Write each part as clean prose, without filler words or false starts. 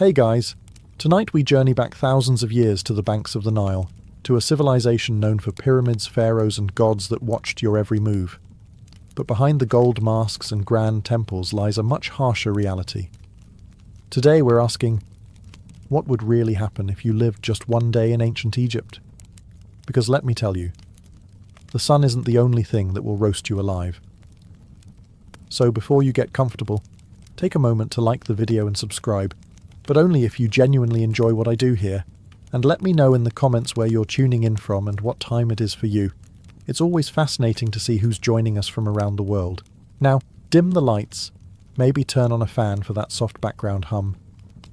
Hey guys, tonight we journey back thousands of years to the banks of the Nile, to a civilization known for pyramids, pharaohs and gods that watched your every move. But behind the gold masks and grand temples lies a much harsher reality. Today we're asking, what would really happen if you lived just one day in ancient Egypt? Because let me tell you, the sun isn't the only thing that will roast you alive. So before you get comfortable, take a moment to like the video and subscribe, but only if you genuinely enjoy what I do here, and let me know in the comments where you're tuning in from and what time it is for you. It's always fascinating to see who's joining us from around the world. Now, dim the lights, maybe turn on a fan for that soft background hum,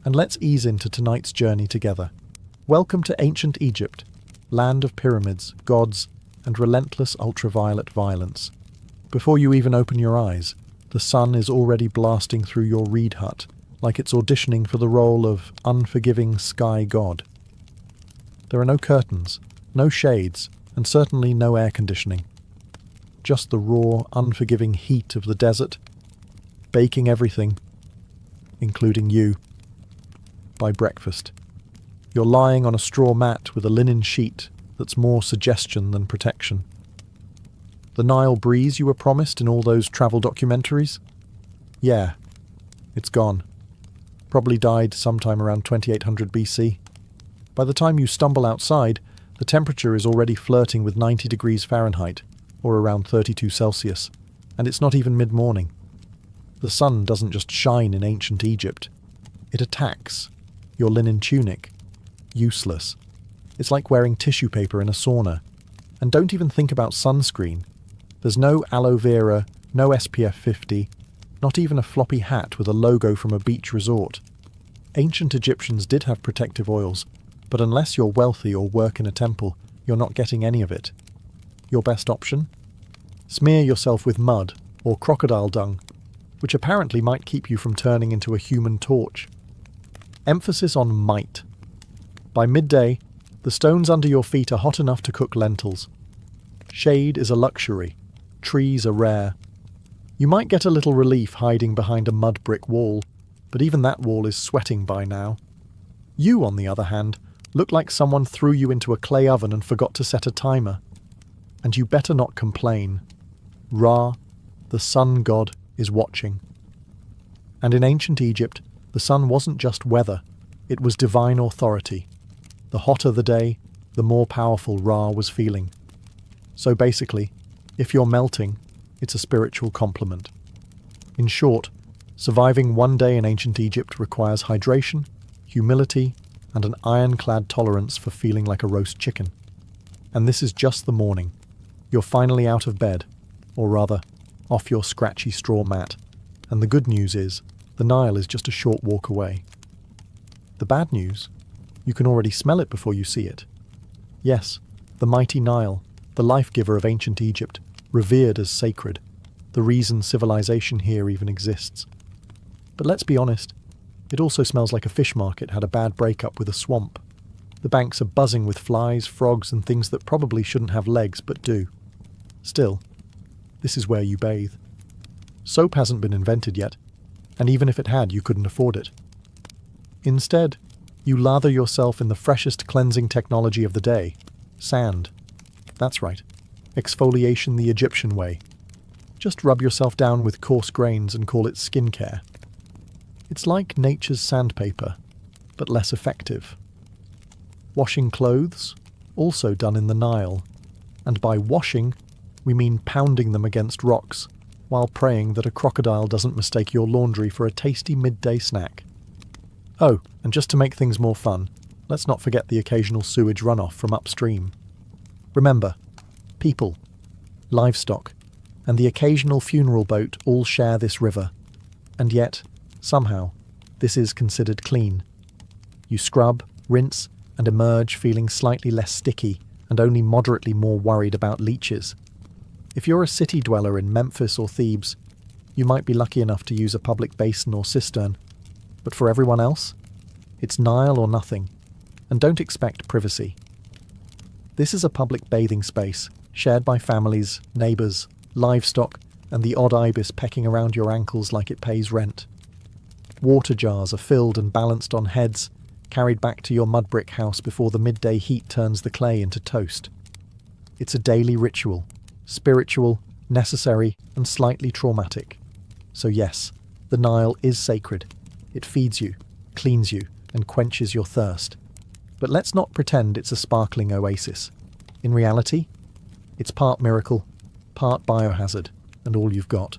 and let's ease into tonight's journey together. Welcome to ancient Egypt, land of pyramids, gods, and relentless ultraviolet violence. Before you even open your eyes, the sun is already blasting through your reed hut, like it's auditioning for the role of unforgiving sky god. There are no curtains, no shades, and certainly no air conditioning. Just the raw, unforgiving heat of the desert, baking everything, including you, by breakfast. You're lying on a straw mat with a linen sheet that's more suggestion than protection. The Nile breeze you were promised in all those travel documentaries? Yeah, it's gone. Probably died sometime around 2800 BC. By the time you stumble outside, the temperature is already flirting with 90 degrees Fahrenheit, or around 32 Celsius, and it's not even mid-morning. The sun doesn't just shine in ancient Egypt. It attacks. Your linen tunic. Useless. It's like wearing tissue paper in a sauna. And don't even think about sunscreen. There's no aloe vera, no SPF 50, not even a floppy hat with a logo from a beach resort. Ancient Egyptians did have protective oils, but unless you're wealthy or work in a temple, you're not getting any of it. Your best option? Smear yourself with mud or crocodile dung, which apparently might keep you from turning into a human torch. Emphasis on might. By midday, the stones under your feet are hot enough to cook lentils. Shade is a luxury. Trees are rare. You might get a little relief hiding behind a mud brick wall, but even that wall is sweating by now. You, on the other hand, look like someone threw you into a clay oven and forgot to set a timer. And you better not complain. Ra, the sun god, is watching. And in ancient Egypt, the sun wasn't just weather, it was divine authority. The hotter the day, the more powerful Ra was feeling. So basically, if you're melting, it's a spiritual compliment. In short, surviving one day in ancient Egypt requires hydration, humility, and an ironclad tolerance for feeling like a roast chicken. And this is just the morning. You're finally out of bed, or rather, off your scratchy straw mat. And the good news is, the Nile is just a short walk away. The bad news? You can already smell it before you see it. Yes, the mighty Nile, the life-giver of ancient Egypt, revered as sacred, the reason civilization here even exists. But let's be honest, it also smells like a fish market had a bad breakup with a swamp. The banks are buzzing with flies, frogs, and things that probably shouldn't have legs but do. Still, this is where you bathe. Soap hasn't been invented yet, and even if it had, you couldn't afford it. Instead, you lather yourself in the freshest cleansing technology of the day, sand. That's right, exfoliation the Egyptian way. Just rub yourself down with coarse grains and call it skincare. It's like nature's sandpaper, but less effective. Washing clothes, also done in the Nile. And by washing, we mean pounding them against rocks, while praying that a crocodile doesn't mistake your laundry for a tasty midday snack. Oh, and just to make things more fun, let's not forget the occasional sewage runoff from upstream. Remember, people, livestock, and the occasional funeral boat all share this river. And yet, somehow, this is considered clean. You scrub, rinse, and emerge feeling slightly less sticky and only moderately more worried about leeches. If you're a city dweller in Memphis or Thebes, you might be lucky enough to use a public basin or cistern. But for everyone else, it's Nile or nothing, and don't expect privacy. This is a public bathing space, shared by families, neighbours, livestock, and the odd ibis pecking around your ankles like it pays rent. Water jars are filled and balanced on heads, carried back to your mud brick house before the midday heat turns the clay into toast. It's a daily ritual, spiritual, necessary, and slightly traumatic. So yes, the Nile is sacred. It feeds you, cleans you, and quenches your thirst. But let's not pretend it's a sparkling oasis. In reality, it's part miracle, part biohazard, and all you've got.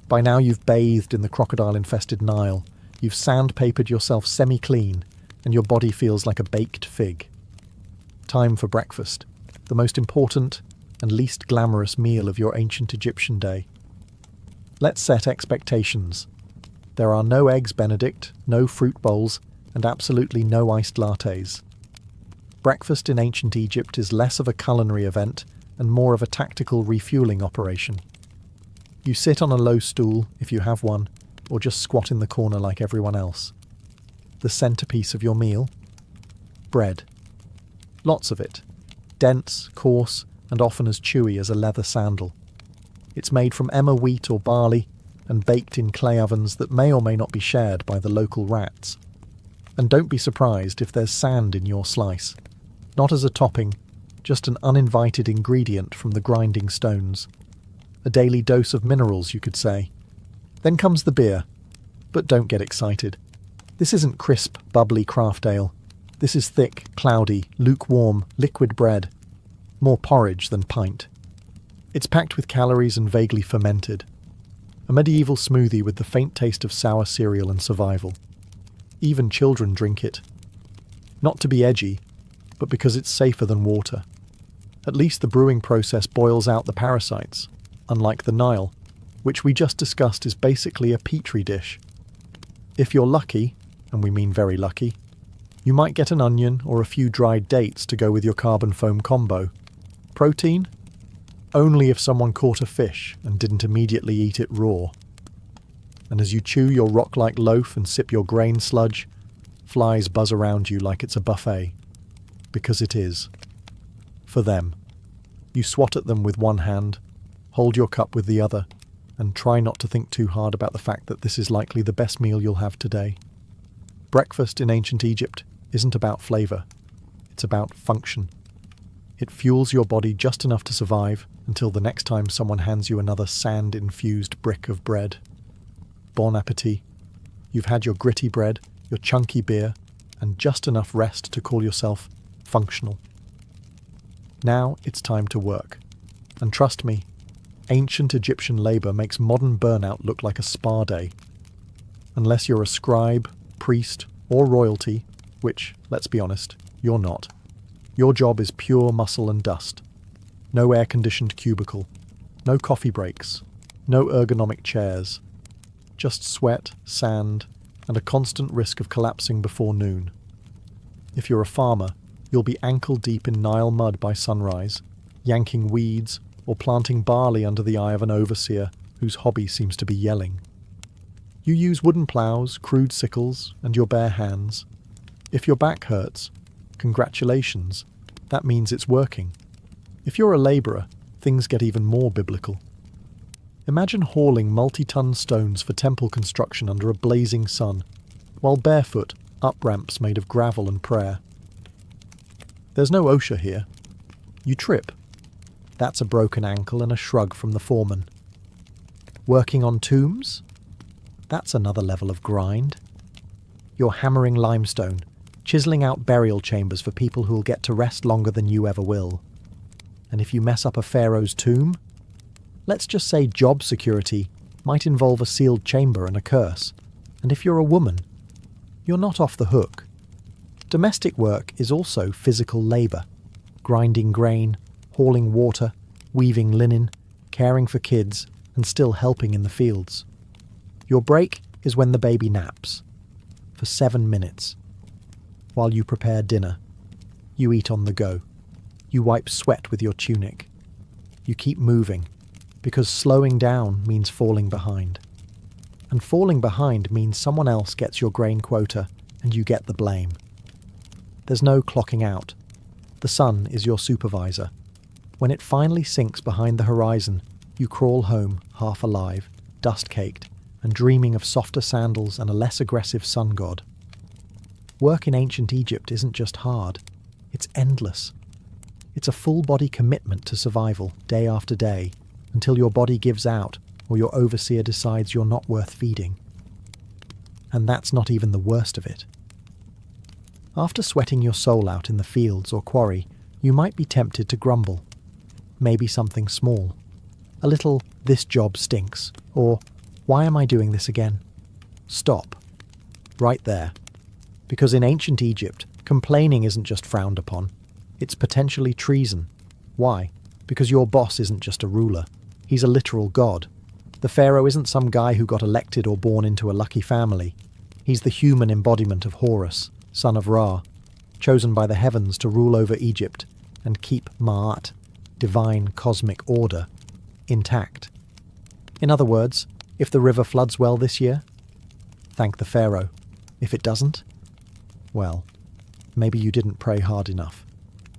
By now you've bathed in the crocodile-infested Nile, you've sandpapered yourself semi-clean, and your body feels like a baked fig. Time for breakfast, the most important and least glamorous meal of your ancient Egyptian day. Let's set expectations. There are no eggs Benedict, no fruit bowls, and absolutely no iced lattes. Breakfast in ancient Egypt is less of a culinary event and more of a tactical refueling operation. You sit on a low stool, if you have one, or just squat in the corner like everyone else. The centerpiece of your meal? Bread. Lots of it. Dense, coarse, and often as chewy as a leather sandal. It's made from emmer wheat or barley and baked in clay ovens that may or may not be shared by the local rats. And don't be surprised if there's sand in your slice. Not as a topping, just an uninvited ingredient from the grinding stones. A daily dose of minerals, you could say. Then comes the beer. But don't get excited. This isn't crisp, bubbly craft ale. This is thick, cloudy, lukewarm, liquid bread. More porridge than pint. It's packed with calories and vaguely fermented. A medieval smoothie with the faint taste of sour cereal and survival. Even children drink it. Not to be edgy, but because it's safer than water. At least the brewing process boils out the parasites, unlike the Nile, which we just discussed is basically a petri dish. If you're lucky, and we mean very lucky, you might get an onion or a few dried dates to go with your carbon foam combo. Protein? Only if someone caught a fish and didn't immediately eat it raw. And as you chew your rock-like loaf and sip your grain sludge, flies buzz around you like it's a buffet. Because it is. For them. You swat at them with one hand, hold your cup with the other, and try not to think too hard about the fact that this is likely the best meal you'll have today. Breakfast in ancient Egypt isn't about flavour. It's about function. It fuels your body just enough to survive until the next time someone hands you another sand-infused brick of bread. Bon appétit. You've had your gritty bread, your chunky beer, and just enough rest to call yourself functional. Now it's time to work. And trust me, ancient Egyptian labour makes modern burnout look like a spa day. Unless you're a scribe, priest, or royalty, which, let's be honest, you're not. Your job is pure muscle and dust. No air-conditioned cubicle. No coffee breaks. No ergonomic chairs. Just sweat, sand, and a constant risk of collapsing before noon. If you're a farmer, you'll be ankle-deep in Nile mud by sunrise, yanking weeds or planting barley under the eye of an overseer whose hobby seems to be yelling. You use wooden ploughs, crude sickles, and your bare hands. If your back hurts, congratulations, that means it's working. If you're a labourer, things get even more biblical. Imagine hauling multi-ton stones for temple construction under a blazing sun, while barefoot up ramps made of gravel and prayer. There's no OSHA here. You trip. That's a broken ankle and a shrug from the foreman. Working on tombs? That's another level of grind. You're hammering limestone, chiselling out burial chambers for people who'll get to rest longer than you ever will. And if you mess up a pharaoh's tomb, let's just say job security might involve a sealed chamber and a curse. And if you're a woman, you're not off the hook. Domestic work is also physical labour. Grinding grain, hauling water, weaving linen, caring for kids, and still helping in the fields. Your break is when the baby naps. For 7 minutes. While you prepare dinner. You eat on the go. You wipe sweat with your tunic. You keep moving, because slowing down means falling behind. And falling behind means someone else gets your grain quota and you get the blame. There's no clocking out. The sun is your supervisor. When it finally sinks behind the horizon, you crawl home, half alive, dust-caked, and dreaming of softer sandals and a less aggressive sun god. Work in ancient Egypt isn't just hard, it's endless. It's a full-body commitment to survival, day after day, until your body gives out or your overseer decides you're not worth feeding. And that's not even the worst of it. After sweating your soul out in the fields or quarry, you might be tempted to grumble. Maybe something small. A little, "this job stinks," or "why am I doing this again?" Stop. Right there. Because in ancient Egypt, complaining isn't just frowned upon. It's potentially treason. Why? Because your boss isn't just a ruler. He's a literal god. The pharaoh isn't some guy who got elected or born into a lucky family. He's the human embodiment of Horus, son of Ra, chosen by the heavens to rule over Egypt and keep Ma'at, divine cosmic order, intact. In other words, if the river floods well this year, thank the pharaoh. If it doesn't, well, maybe you didn't pray hard enough.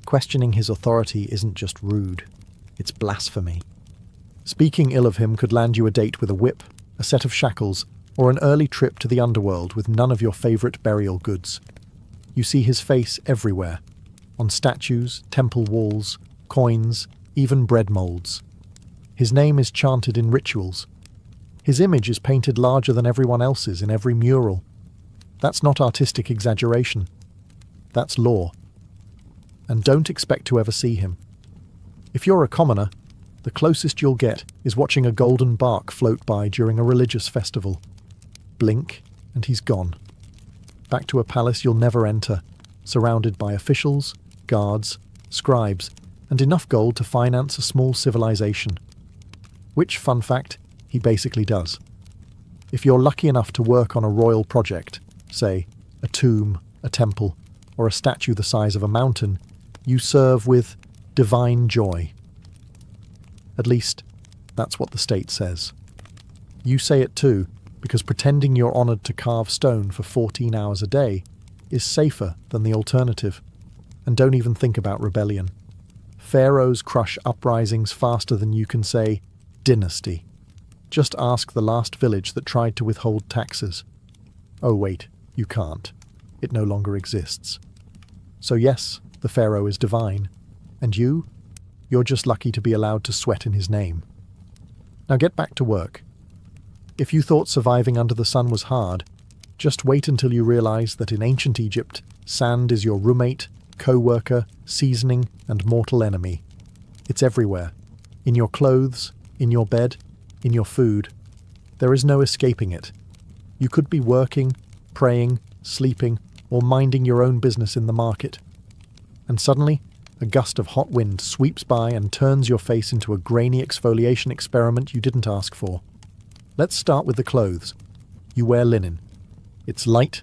Questioning his authority isn't just rude, it's blasphemy. Speaking ill of him could land you a date with a whip, a set of shackles, or an early trip to the underworld with none of your favourite burial goods. You see his face everywhere, on statues, temple walls, coins, even bread moulds. His name is chanted in rituals. His image is painted larger than everyone else's in every mural. That's not artistic exaggeration. That's law. And don't expect to ever see him. If you're a commoner, the closest you'll get is watching a golden bark float by during a religious festival. Blink, and he's gone. Back to a palace you'll never enter, surrounded by officials, guards, scribes, and enough gold to finance a small civilization. Which, fun fact, he basically does. If you're lucky enough to work on a royal project, say, a tomb, a temple, or a statue the size of a mountain, you serve with divine joy. At least, that's what the state says. You say it too, because pretending you're honoured to carve stone for 14 hours a day is safer than the alternative. And don't even think about rebellion. Pharaohs crush uprisings faster than you can say, dynasty. Just ask the last village that tried to withhold taxes. Oh wait, you can't. It no longer exists. So yes, the pharaoh is divine. And you're just lucky to be allowed to sweat in his name. Now get back to work. If you thought surviving under the sun was hard, just wait until you realize that in ancient Egypt, sand is your roommate, co-worker, seasoning, and mortal enemy. It's everywhere. In your clothes, in your bed, in your food. There is no escaping it. You could be working, praying, sleeping, or minding your own business in the market. And suddenly, a gust of hot wind sweeps by and turns your face into a grainy exfoliation experiment you didn't ask for. Let's start with the clothes. You wear linen. It's light,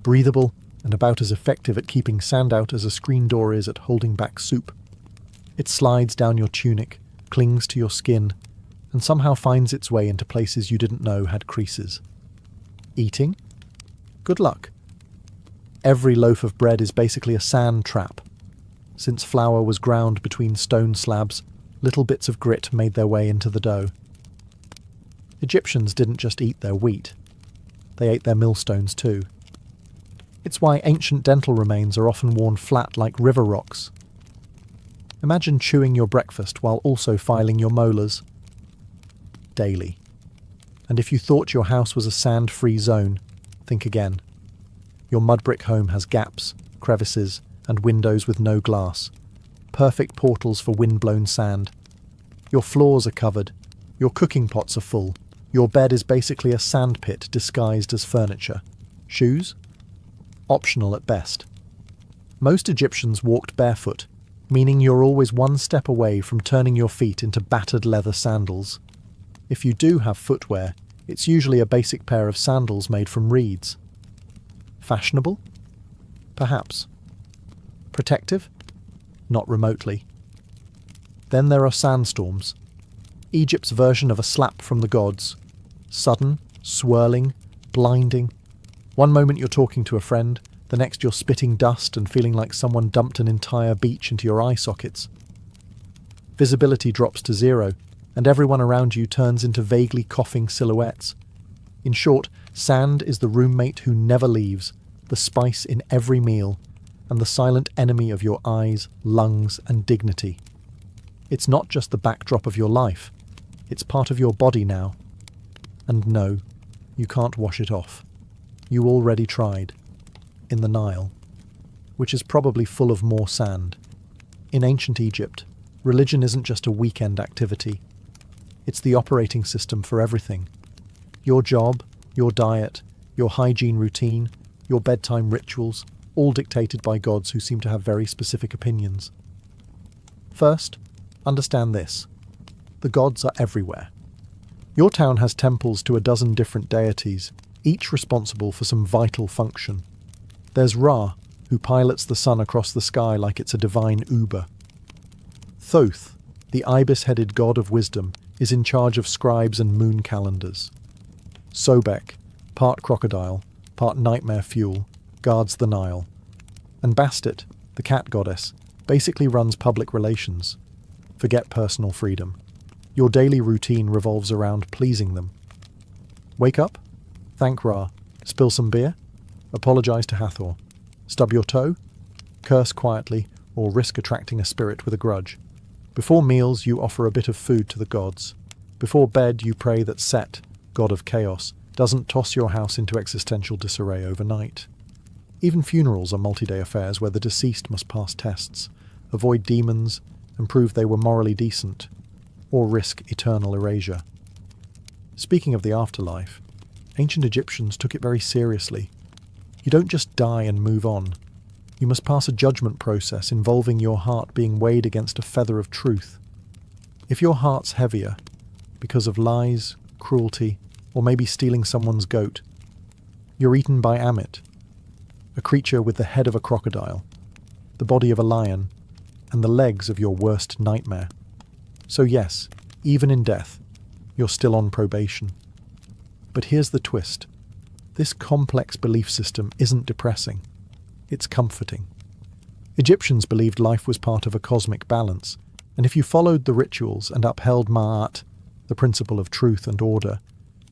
breathable, and about as effective at keeping sand out as a screen door is at holding back soup. It slides down your tunic, clings to your skin, and somehow finds its way into places you didn't know had creases. Eating? Good luck. Every loaf of bread is basically a sand trap. Since flour was ground between stone slabs, little bits of grit made their way into the dough. Egyptians didn't just eat their wheat. They ate their millstones too. It's why ancient dental remains are often worn flat like river rocks. Imagine chewing your breakfast while also filing your molars. Daily. And if you thought your house was a sand-free zone, think again. Your mud brick home has gaps, crevices, and windows with no glass. Perfect portals for wind-blown sand. Your floors are covered. Your cooking pots are full. Your bed is basically a sandpit disguised as furniture. Shoes? Optional at best. Most Egyptians walked barefoot, meaning you're always one step away from turning your feet into battered leather sandals. If you do have footwear, it's usually a basic pair of sandals made from reeds. Fashionable? Perhaps. Protective? Not remotely. Then there are sandstorms. Egypt's version of a slap from the gods. Sudden, swirling, blinding. One moment you're talking to a friend, the next you're spitting dust and feeling like someone dumped an entire beach into your eye sockets. Visibility drops to zero, and everyone around you turns into vaguely coughing silhouettes. In short, sand is the roommate who never leaves, the spice in every meal, and the silent enemy of your eyes, lungs, and dignity. It's not just the backdrop of your life, it's part of your body now. And no, you can't wash it off. You already tried. In the Nile, which is probably full of more sand. In ancient Egypt, religion isn't just a weekend activity. It's the operating system for everything. Your job, your diet, your hygiene routine, your bedtime rituals, all dictated by gods who seem to have very specific opinions. First, understand this. The gods are everywhere. Your town has temples to a dozen different deities, each responsible for some vital function. There's Ra, who pilots the sun across the sky like it's a divine Uber. Thoth, the ibis-headed god of wisdom, is in charge of scribes and moon calendars. Sobek, part crocodile, part nightmare fuel, guards the Nile. And Bastet, the cat goddess, basically runs public relations. Forget personal freedom. Your daily routine revolves around pleasing them. Wake up, thank Ra, spill some beer, apologize to Hathor, stub your toe, curse quietly, or risk attracting a spirit with a grudge. Before meals, you offer a bit of food to the gods. Before bed, you pray that Set, god of chaos, doesn't toss your house into existential disarray overnight. Even funerals are multi-day affairs where the deceased must pass tests, avoid demons, and prove they were morally decent, or risk eternal erasure. Speaking of the afterlife, ancient Egyptians took it very seriously. You don't just die and move on. You must pass a judgment process involving your heart being weighed against a feather of truth. If your heart's heavier, because of lies, cruelty, or maybe stealing someone's goat, you're eaten by Amit, a creature with the head of a crocodile, the body of a lion, and the legs of your worst nightmare. So yes, even in death, you're still on probation. But here's the twist. This complex belief system isn't depressing. It's comforting. Egyptians believed life was part of a cosmic balance, and if you followed the rituals and upheld Ma'at, the principle of truth and order,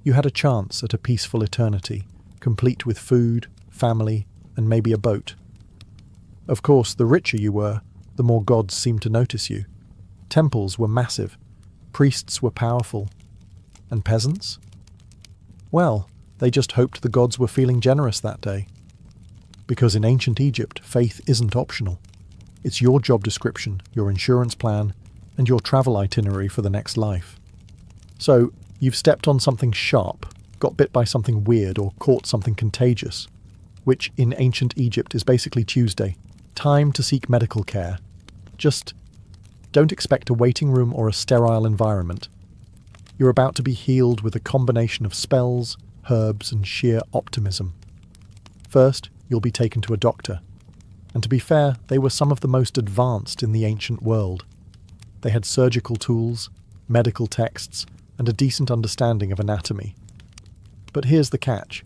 you had a chance at a peaceful eternity, complete with food, family, and maybe a boat. Of course, the richer you were, the more gods seemed to notice you. Temples were massive, priests were powerful, and peasants? Well, they just hoped the gods were feeling generous that day. Because in ancient Egypt, faith isn't optional. It's your job description, your insurance plan, and your travel itinerary for the next life. So, you've stepped on something sharp, got bit by something weird, or caught something contagious, which in ancient Egypt is basically Tuesday. Time to seek medical care. Just don't expect a waiting room or a sterile environment. You're about to be healed with a combination of spells, herbs, and sheer optimism. First, you'll be taken to a doctor. And to be fair, they were some of the most advanced in the ancient world. They had surgical tools, medical texts, and a decent understanding of anatomy. But here's the catch.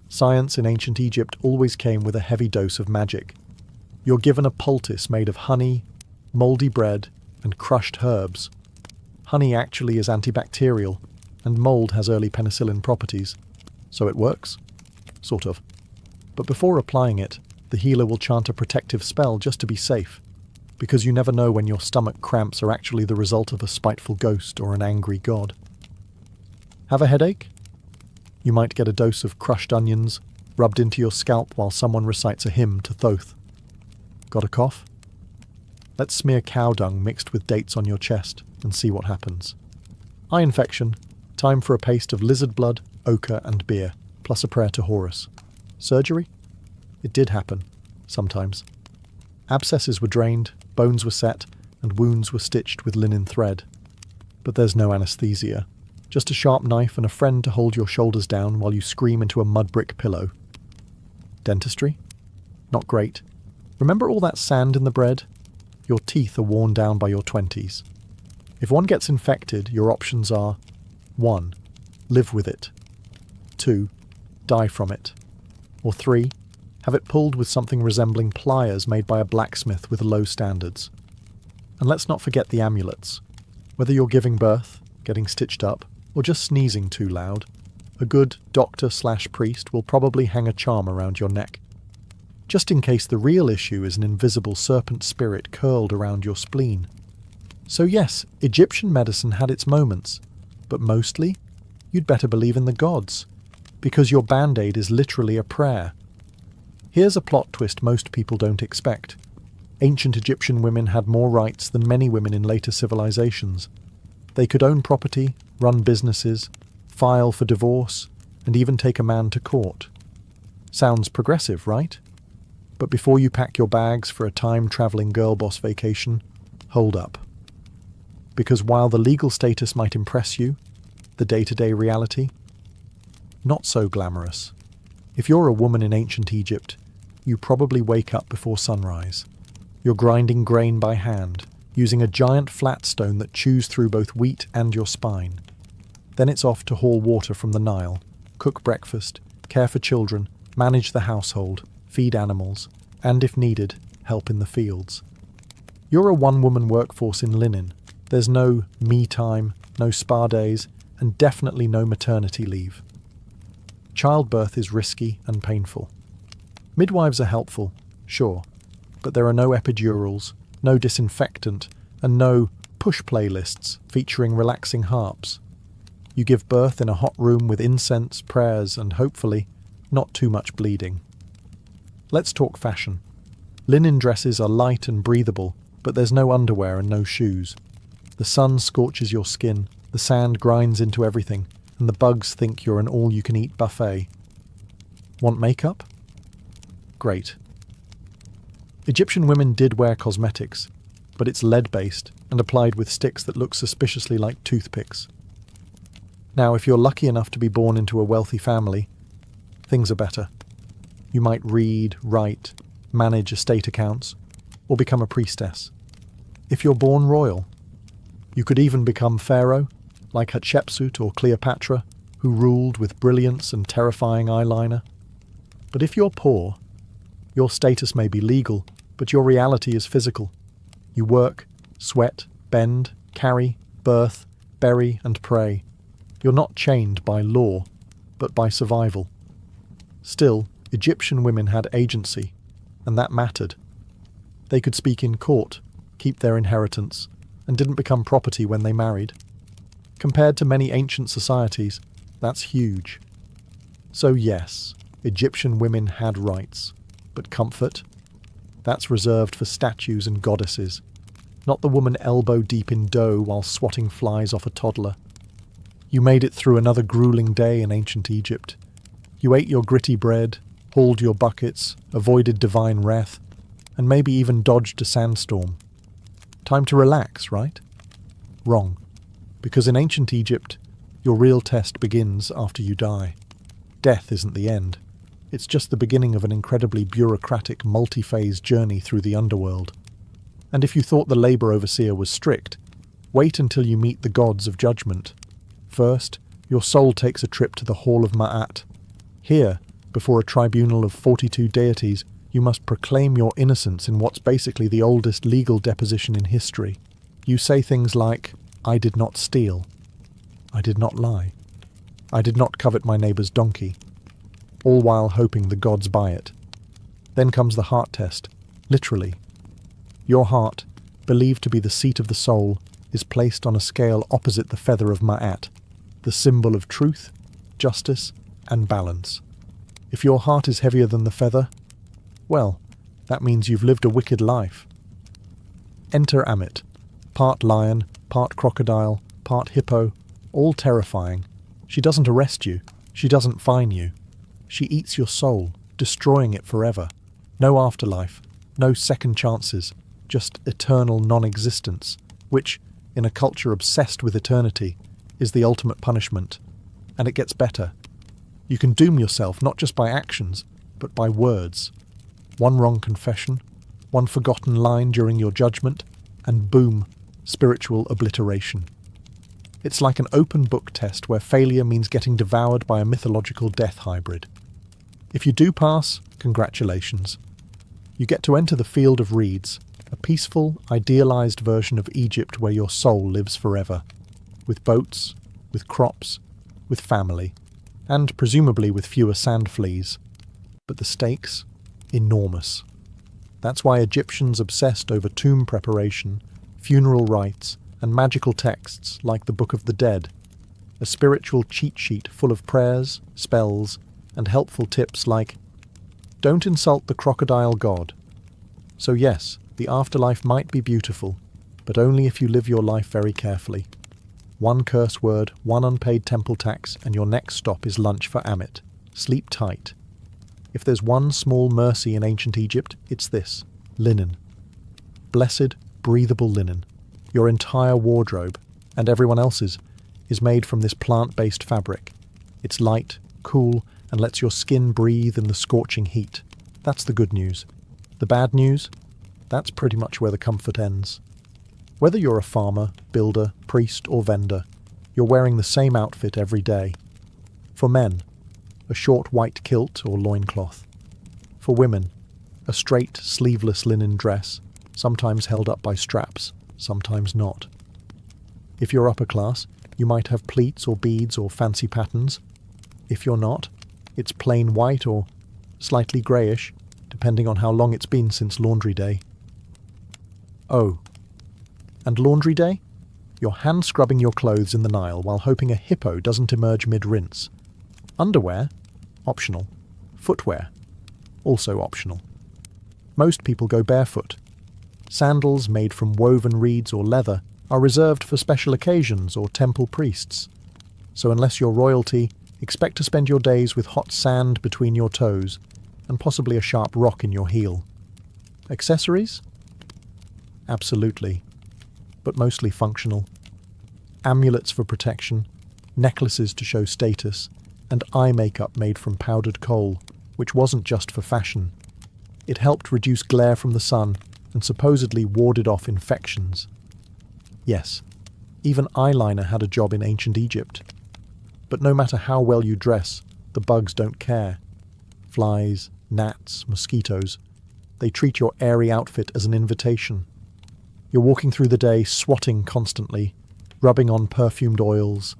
Science in ancient Egypt always came with a heavy dose of magic. You're given a poultice made of honey, mouldy bread, and crushed herbs. Honey actually is antibacterial, and mould has early penicillin properties. So it works? Sort of. But before applying it, the healer will chant a protective spell just to be safe, because you never know when your stomach cramps are actually the result of a spiteful ghost or an angry god. Have a headache? You might get a dose of crushed onions rubbed into your scalp while someone recites a hymn to Thoth. Got a cough? Let's smear cow dung mixed with dates on your chest and see what happens. Eye infection, time for a paste of lizard blood, ochre and beer, plus a prayer to Horus. Surgery? It did happen, sometimes. Abscesses were drained, bones were set, and wounds were stitched with linen thread. But there's no anesthesia, just a sharp knife and a friend to hold your shoulders down while you scream into a mud brick pillow. Dentistry? Not great. Remember all that sand in the bread? Your teeth are worn down by your 20s. If one gets infected, your options are 1. Live with it. 2. Die from it. Or 3. Have it pulled with something resembling pliers made by a blacksmith with low standards. And let's not forget the amulets. Whether you're giving birth, getting stitched up, or just sneezing too loud, A good doctor/priest will probably hang a charm around your neck, just in case the real issue is an invisible serpent spirit curled around your spleen. So yes, Egyptian medicine had its moments, but mostly, you'd better believe in the gods, because your band-aid is literally a prayer. Here's a plot twist most people don't expect. Ancient Egyptian women had more rights than many women in later civilizations. They could own property, run businesses, file for divorce, and even take a man to court. Sounds progressive, right? But before you pack your bags for a time-traveling girl boss vacation, hold up. Because while the legal status might impress you, the day-to-day reality? Not so glamorous. If you're a woman in ancient Egypt, you probably wake up before sunrise. You're grinding grain by hand, using a giant flat stone that chews through both wheat and your spine. Then it's off to haul water from the Nile, cook breakfast, care for children, manage the household, feed animals, and if needed, help in the fields. You're a one-woman workforce in linen. There's no me time, no spa days, and definitely no maternity leave. Childbirth is risky and painful. Midwives are helpful, sure, but there are no epidurals, no disinfectant, and no push playlists featuring relaxing harps. You give birth in a hot room with incense, prayers, and hopefully, not too much bleeding. Let's talk fashion. Linen dresses are light and breathable, but there's no underwear and no shoes. The sun scorches your skin, the sand grinds into everything, and the bugs think you're an all-you-can-eat buffet. Want makeup? Great. Egyptian women did wear cosmetics, but it's lead-based and applied with sticks that look suspiciously like toothpicks. Now, if you're lucky enough to be born into a wealthy family, things are better. You might read, write, manage estate accounts, or become a priestess. If you're born royal, you could even become pharaoh, like Hatshepsut or Cleopatra, who ruled with brilliance and terrifying eyeliner. But if you're poor, your status may be legal, but your reality is physical. You work, sweat, bend, carry, birth, bury, and pray. You're not chained by law, but by survival. Still, Egyptian women had agency, and that mattered. They could speak in court, keep their inheritance, and didn't become property when they married. Compared to many ancient societies, that's huge. So yes, Egyptian women had rights, but comfort? That's reserved for statues and goddesses, not the woman elbow-deep in dough while swatting flies off a toddler. You made it through another grueling day in ancient Egypt. You ate your gritty bread, hauled your buckets, avoided divine wrath, and maybe even dodged a sandstorm. Time to relax, right? Wrong. Because in ancient Egypt, your real test begins after you die. Death isn't the end. It's just the beginning of an incredibly bureaucratic, multi-phase journey through the underworld. And if you thought the labor overseer was strict, wait until you meet the gods of judgment. First, your soul takes a trip to the Hall of Ma'at. Here, before a tribunal of 42 deities, you must proclaim your innocence in what's basically the oldest legal deposition in history. You say things like, "I did not steal. I did not lie. I did not covet my neighbour's donkey," all while hoping the gods buy it. Then comes the heart test, literally. Your heart, believed to be the seat of the soul, is placed on a scale opposite the feather of Ma'at, the symbol of truth, justice, and balance. If your heart is heavier than the feather, well, that means you've lived a wicked life. Enter Amit, part lion, part crocodile, part hippo, all terrifying. She doesn't arrest you, she doesn't fine you. She eats your soul, destroying it forever. No afterlife, no second chances, just eternal non-existence, which, in a culture obsessed with eternity, is the ultimate punishment. And it gets better. You can doom yourself not just by actions, but by words. One wrong confession, one forgotten line during your judgment, and boom, spiritual obliteration. It's like an open book test where failure means getting devoured by a mythological death hybrid. If you do pass, congratulations. You get to enter the field of reeds, a peaceful, idealized version of Egypt where your soul lives forever. With boats, with crops, with family. and presumably with fewer sand fleas. But the stakes? Enormous. That's why Egyptians obsessed over tomb preparation, funeral rites, and magical texts like the Book of the Dead, a spiritual cheat sheet full of prayers, spells, and helpful tips like, don't insult the crocodile god. So yes, the afterlife might be beautiful, but only if you live your life very carefully. One curse word, one unpaid temple tax, and your next stop is lunch for Amit. Sleep tight. If there's one small mercy in ancient Egypt, it's this: linen. Blessed, breathable linen. Your entire wardrobe, and everyone else's, is made from this plant-based fabric. It's light, cool, and lets your skin breathe in the scorching heat. That's the good news. The bad news? That's pretty much where the comfort ends. Whether you're a farmer, builder, priest, or vendor, you're wearing the same outfit every day. For men, a short white kilt or loincloth. For women, a straight, sleeveless linen dress, sometimes held up by straps, sometimes not. If you're upper class, you might have pleats or beads or fancy patterns. If you're not, it's plain white or slightly greyish, depending on how long it's been since laundry day. Oh, and laundry day? You're hand-scrubbing your clothes in the Nile while hoping a hippo doesn't emerge mid-rinse. Underwear? Optional. Footwear? Also optional. Most people go barefoot. Sandals made from woven reeds or leather are reserved for special occasions or temple priests. So unless you're royalty, expect to spend your days with hot sand between your toes and possibly a sharp rock in your heel. Accessories? Absolutely, but mostly functional. Amulets for protection, necklaces to show status, and eye makeup made from powdered coal, which wasn't just for fashion. It helped reduce glare from the sun and supposedly warded off infections. Yes, even eyeliner had a job in ancient Egypt. But no matter how well you dress, the bugs don't care. Flies, gnats, mosquitoes, they treat your airy outfit as an invitation. You're walking through the day swatting constantly, rubbing on perfumed oils,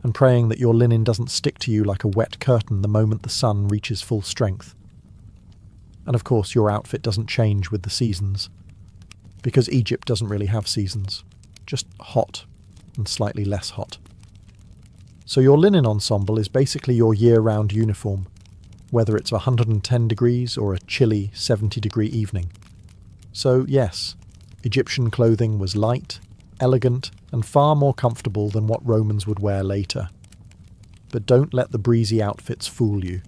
and praying that your linen doesn't stick to you like a wet curtain the moment the sun reaches full strength. And of course your outfit doesn't change with the seasons, because Egypt doesn't really have seasons, just hot and slightly less hot. So your linen ensemble is basically your year-round uniform, whether it's 110 degrees or a chilly 70-degree evening. So yes, Egyptian clothing was light, elegant, and far more comfortable than what Romans would wear later. But don't let the breezy outfits fool you,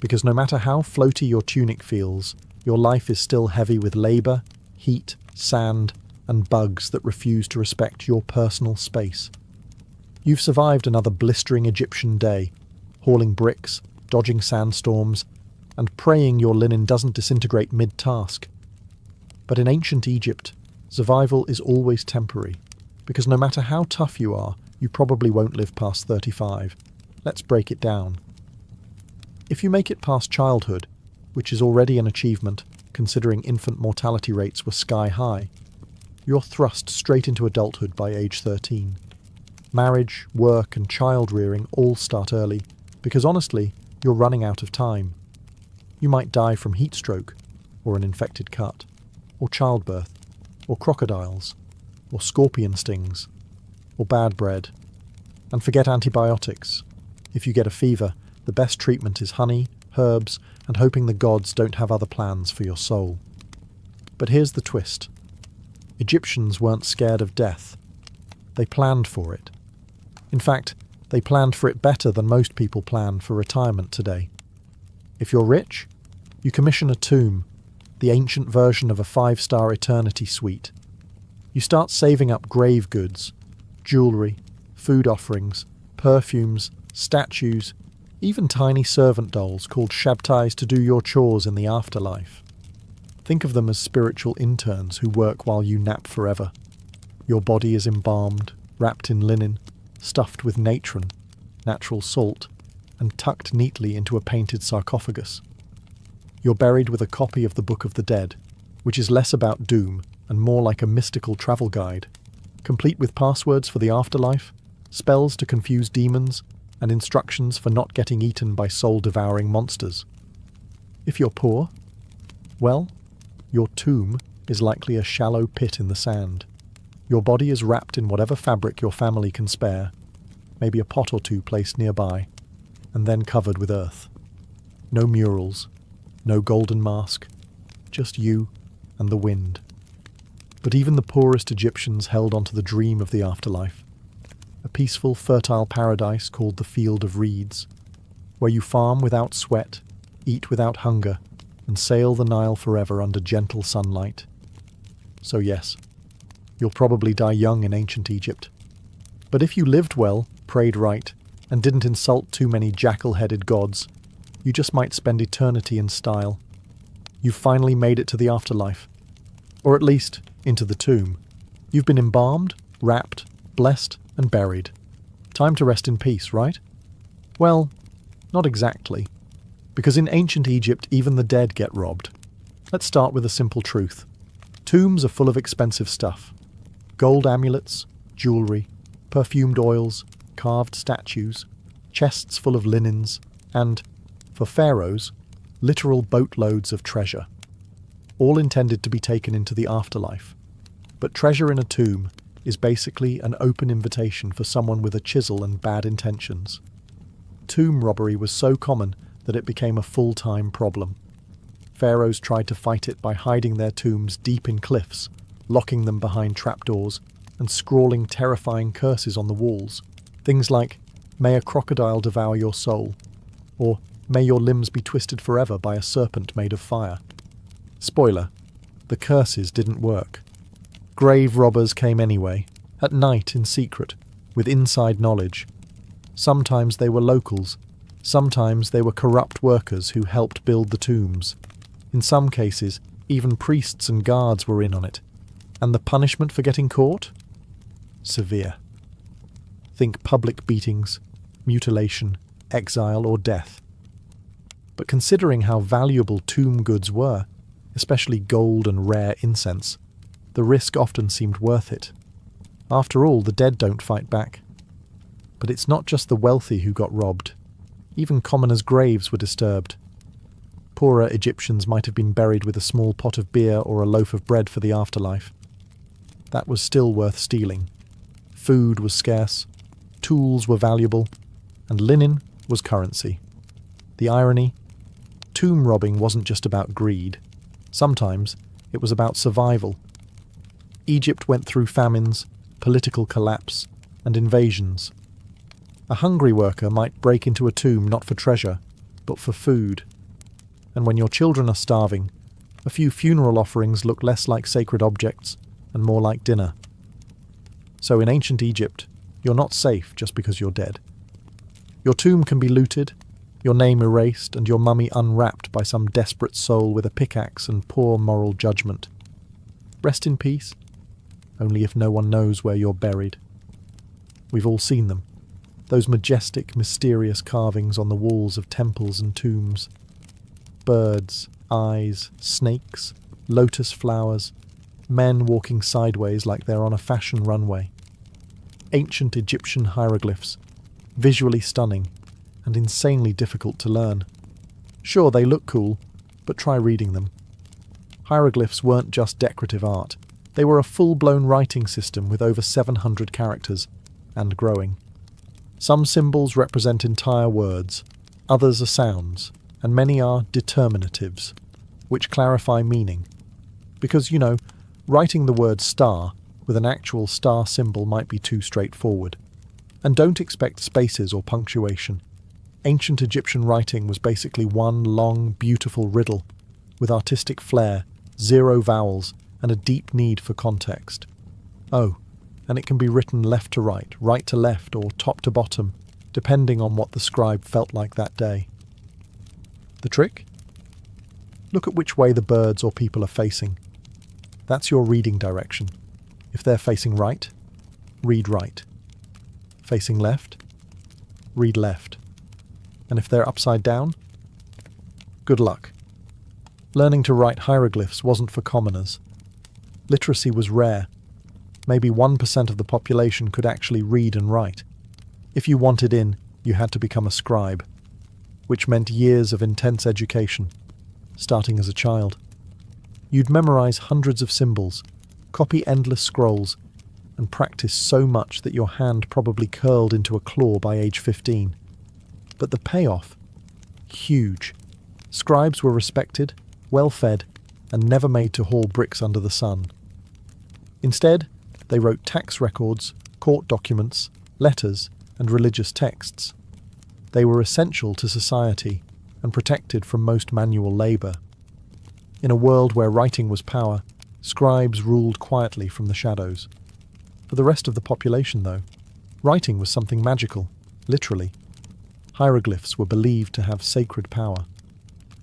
because no matter how floaty your tunic feels, your life is still heavy with labour, heat, sand, and bugs that refuse to respect your personal space. You've survived another blistering Egyptian day, hauling bricks, dodging sandstorms, and praying your linen doesn't disintegrate mid-task. But in ancient Egypt, survival is always temporary, because no matter how tough you are, you probably won't live past 35. Let's break it down. If you make it past childhood, which is already an achievement considering infant mortality rates were sky high, you're thrust straight into adulthood by age 13. Marriage, work, and child rearing all start early, because honestly, you're running out of time. You might die from heat stroke, or an infected cut, or childbirth, or crocodiles, or scorpion stings, or bad bread. And forget antibiotics. If you get a fever, the best treatment is honey, herbs, and hoping the gods don't have other plans for your soul. But here's the twist. Egyptians weren't scared of death. They planned for it. In fact, they planned for it better than most people plan for retirement today. If you're rich, you commission a tomb, the ancient version of a 5-star eternity suite. You start saving up grave goods, jewellery, food offerings, perfumes, statues, even tiny servant dolls called shabtais to do your chores in the afterlife. Think of them as spiritual interns who work while you nap forever. Your body is embalmed, wrapped in linen, stuffed with natron, natural salt, and tucked neatly into a painted sarcophagus. You're buried with a copy of the Book of the Dead, which is less about doom and more like a mystical travel guide, complete with passwords for the afterlife, spells to confuse demons, and instructions for not getting eaten by soul-devouring monsters. If you're poor, well, your tomb is likely a shallow pit in the sand. Your body is wrapped in whatever fabric your family can spare, maybe a pot or two placed nearby, and then covered with earth. No murals, no golden mask, just you and the wind. But even the poorest Egyptians held onto the dream of the afterlife, a peaceful, fertile paradise called the Field of Reeds, where you farm without sweat, eat without hunger, and sail the Nile forever under gentle sunlight. So yes, you'll probably die young in ancient Egypt. But if you lived well, prayed right, and didn't insult too many jackal-headed gods, you just might spend eternity in style. You've finally made it to the afterlife. Or at least, into the tomb. You've been embalmed, wrapped, blessed, and buried. Time to rest in peace, right? Well, not exactly. Because in ancient Egypt, even the dead get robbed. Let's start with a simple truth. Tombs are full of expensive stuff. Gold amulets, jewellery, perfumed oils, carved statues, chests full of linens, and, for pharaohs, literal boatloads of treasure. All intended to be taken into the afterlife. But treasure in a tomb is basically an open invitation for someone with a chisel and bad intentions. Tomb robbery was so common that it became a full-time problem. Pharaohs tried to fight it by hiding their tombs deep in cliffs, locking them behind trapdoors, and scrawling terrifying curses on the walls. Things like, "May a crocodile devour your soul," or "May your limbs be twisted forever by a serpent made of fire." Spoiler, the curses didn't work. Grave robbers came anyway, at night in secret, with inside knowledge. Sometimes they were locals, sometimes they were corrupt workers who helped build the tombs. In some cases, even priests and guards were in on it. And the punishment for getting caught? Severe. Think public beatings, mutilation, exile, or death. But considering how valuable tomb goods were, especially gold and rare incense, the risk often seemed worth it. After all, the dead don't fight back. But it's not just the wealthy who got robbed. Even commoners' graves were disturbed. Poorer Egyptians might have been buried with a small pot of beer or a loaf of bread for the afterlife. That was still worth stealing. Food was scarce, tools were valuable, and linen was currency. The irony? Tomb robbing wasn't just about greed. Sometimes it was about survival. Egypt went through famines, political collapse, and invasions. A hungry worker might break into a tomb not for treasure, but for food. And when your children are starving, a few funeral offerings look less like sacred objects and more like dinner. So in ancient Egypt, you're not safe just because you're dead. Your tomb can be looted, your name erased, and your mummy unwrapped by some desperate soul with a pickaxe and poor moral judgment. Rest in peace, only if no one knows where you're buried. We've all seen them, those majestic, mysterious carvings on the walls of temples and tombs. Birds, eyes, snakes, lotus flowers, men walking sideways like they're on a fashion runway. Ancient Egyptian hieroglyphs, visually stunning and insanely difficult to learn. Sure, they look cool, but try reading them. Hieroglyphs weren't just decorative art. They were a full-blown writing system with over 700 characters, and growing. Some symbols represent entire words, others are sounds, and many are determinatives, which clarify meaning. Because, writing the word star with an actual star symbol might be too straightforward. And don't expect spaces or punctuation. Ancient Egyptian writing was basically one long, beautiful riddle, with artistic flair, 0 vowels, and a deep need for context. Oh, and it can be written left to right to left, or top to bottom, depending on what the scribe felt like that day. The trick? Look at which way the birds or people are facing. That's your reading direction. If they're facing right, read right. Facing left, read left. And if they're upside down, good luck. Learning to write hieroglyphs wasn't for commoners. Literacy was rare. Maybe 1% of the population could actually read and write. If you wanted in, you had to become a scribe, which meant years of intense education, starting as a child. You'd memorize hundreds of symbols, copy endless scrolls, and practice so much that your hand probably curled into a claw by age 15. But the payoff? Huge. Scribes were respected, well-fed, and never made to haul bricks under the sun. Instead, they wrote tax records, court documents, letters, and religious texts. They were essential to society and protected from most manual labour. In a world where writing was power, scribes ruled quietly from the shadows. For the rest of the population, though, writing was something magical, literally. Hieroglyphs were believed to have sacred power.